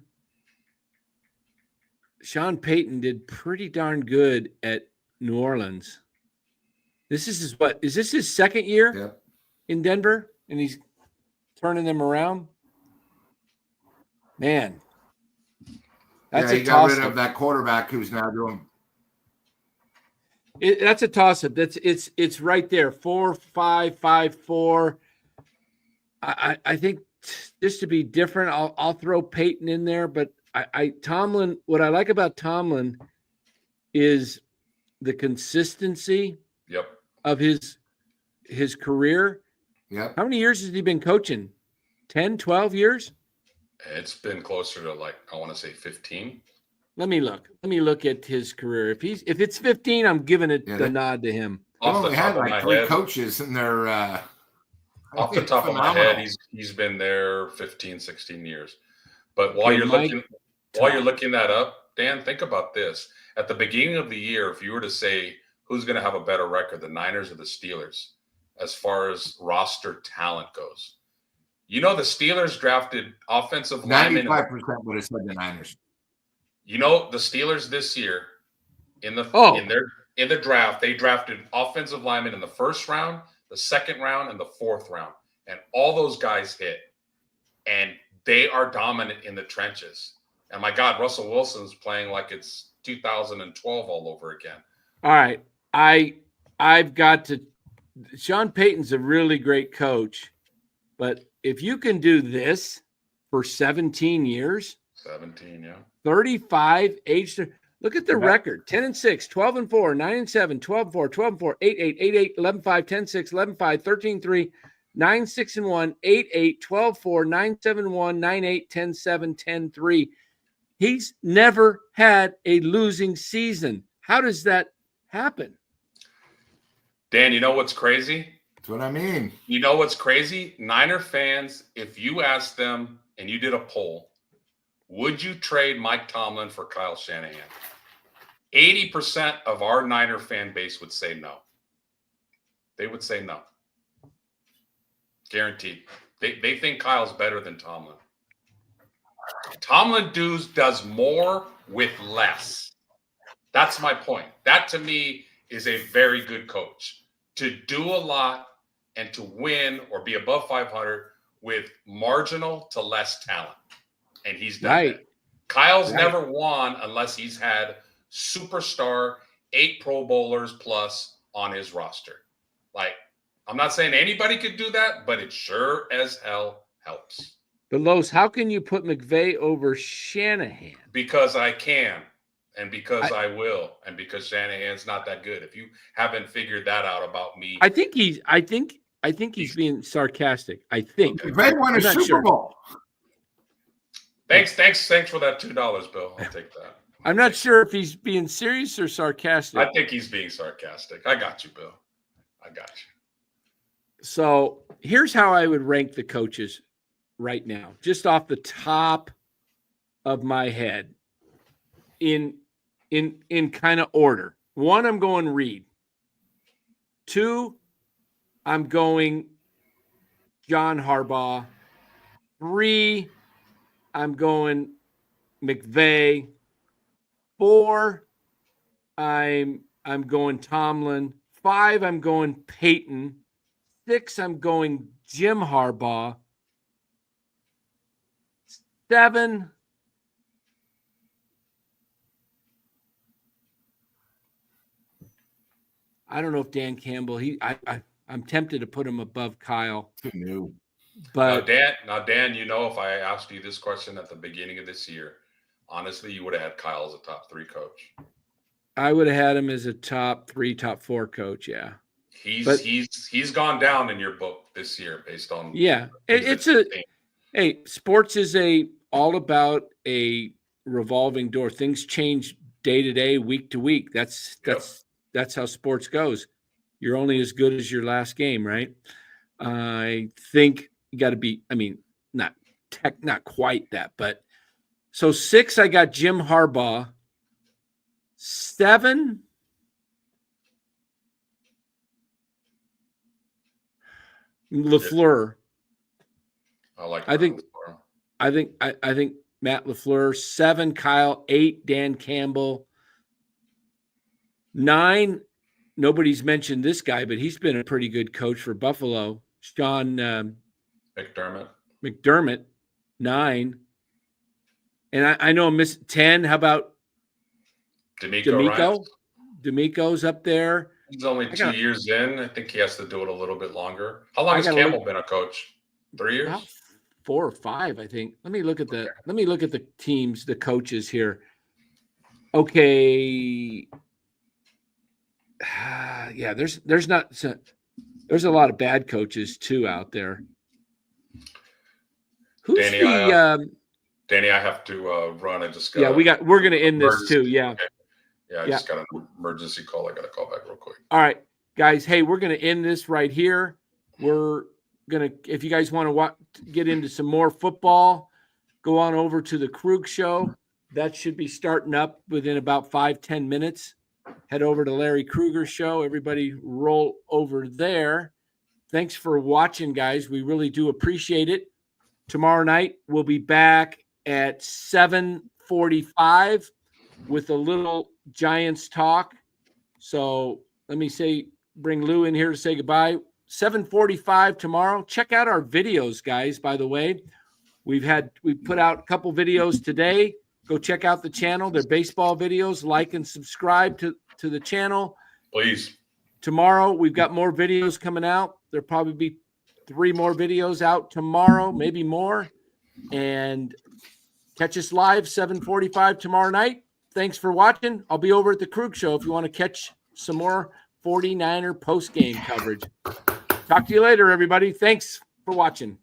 Sean Payton did pretty darn good at New Orleans. Is this his second year in Denver? And he's turning them around? Man. That's he got rid of that quarterback who's now doing. That's a toss-up. It's right there. 4, 5, 5, 4. I think just to be different, I'll throw Peyton in there, but Tomlin, what I like about Tomlin is the consistency of his career. Yep. How many years has he been coaching? 10, 12 years? It's been closer to I want to say 15. Let me look at his career. If it's 15, I'm giving it the nod to him. They've only had 3 coaches in their off the top of my head, he's been there 15, 16 years. But while you're looking that up, Dan, think about this. At the beginning of the year, if you were to say who's going to have a better record, the Niners or the Steelers, as far as roster talent goes, the Steelers drafted offensive linemen. 95% would have said the Niners. The Steelers this year in the draft, they drafted offensive linemen in the first round, the second round, and the fourth round, and all those guys hit, and they are dominant in the trenches. And my God, Russell Wilson's playing like it's 2012 all over again. All right, I've got to. Sean Payton's a really great coach, but if you can do this for 17 years, 17, yeah. 35 age. Look at the record: 10-6, 12-4, 9-7, 12-4, 12-4, 8-8, 8-8, 11-5, 10-6, 11-5, 13-3, 9-6-1, 8-8, 12-4, 9-7-1, 9-8, 10-7, 10-3. He's never had a losing season. How does that happen? Dan, you know what's crazy? That's what I mean. You know what's crazy? Niner fans, if you asked them and you did a poll, would you trade Mike Tomlin for Kyle Shanahan? 80% of our Niner fan base would say no. They would say no. Guaranteed. They think Kyle's better than Tomlin. Tomlin does more with less. That's my point. That, to me, is a very good coach. To do a lot and to win or be above 500 with marginal to less talent. And he's done that. Kyle's never won unless he's had superstar 8 Pro Bowlers plus on his roster. I'm not saying anybody could do that, but it sure as hell helps. But Los, how can you put McVay over Shanahan? Because I can, and because I will, and because Shanahan's not that good. If you haven't figured that out about me, I think he's being sarcastic. I think McVay won a Super Bowl. Thanks for that $2, Bill. I'll take that. I'm not sure if he's being serious or sarcastic. I think he's being sarcastic. I got you, Bill. I got you. So here's how I would rank the coaches right now, just off the top of my head, in kind of order. 1, I'm going Reed. 2, I'm going John Harbaugh. 3, I'm going McVay. 4, I'm going Tomlin. 5, I'm going Peyton. 6, I'm going Jim Harbaugh. 7, I don't know if Dan Campbell. I'm tempted to put him above Kyle. No. But Dan, if I asked you this question at the beginning of this year, honestly, you would have had Kyle as a top 3 coach. I would have had him as a top 3, top 4 coach. Yeah. He's gone down in your book this year based on sports is all about a revolving door. Things change day to day, week to week. That's how sports goes. You're only as good as your last game, right? I think you got to be. I mean, not quite that, but so 6. I got Jim Harbaugh. 7. LaFleur. I think Matt LaFleur. 7, Kyle. 8, Dan Campbell. 9, nobody's mentioned this guy, but he's been a pretty good coach for Buffalo. Sean McDermott. 9. And I know I'm missing 10. How about D'Amico? D'Amico's up there. He's only 2 years in. I think he has to do it a little bit longer. How long has Campbell been a coach? 3 years? About 4 or 5, I think. Let me look at the teams, the coaches here. Okay. Yeah, there's a lot of bad coaches too out there. Who's Danny, I have to run. I just got we're gonna end this too. Yeah. Okay. Yeah, I just got an emergency call. I got to call back real quick. All right, guys. Hey, we're going to end this right here. We're going to, if you guys want to get into some more football, go on over to the Krug Show. That should be starting up within about 5-10 minutes. Head over to Larry Krueger's show. Everybody roll over there. Thanks for watching, guys. We really do appreciate it. Tomorrow night, we'll be back at 7:45 with a little Giants talk. So let me bring Lou in here to say goodbye. 7:45 tomorrow. Check out our videos, guys. By the way, we put out a couple videos today. Go check out the channel. They're baseball videos. Like and subscribe to the channel. Please. Tomorrow, we've got more videos coming out. There'll probably be 3 more videos out tomorrow, maybe more. And catch us live 7:45 tomorrow night. Thanks for watching. I'll be over at the Krug Show if you want to catch some more 49er post-game coverage. Talk to you later, everybody. Thanks for watching.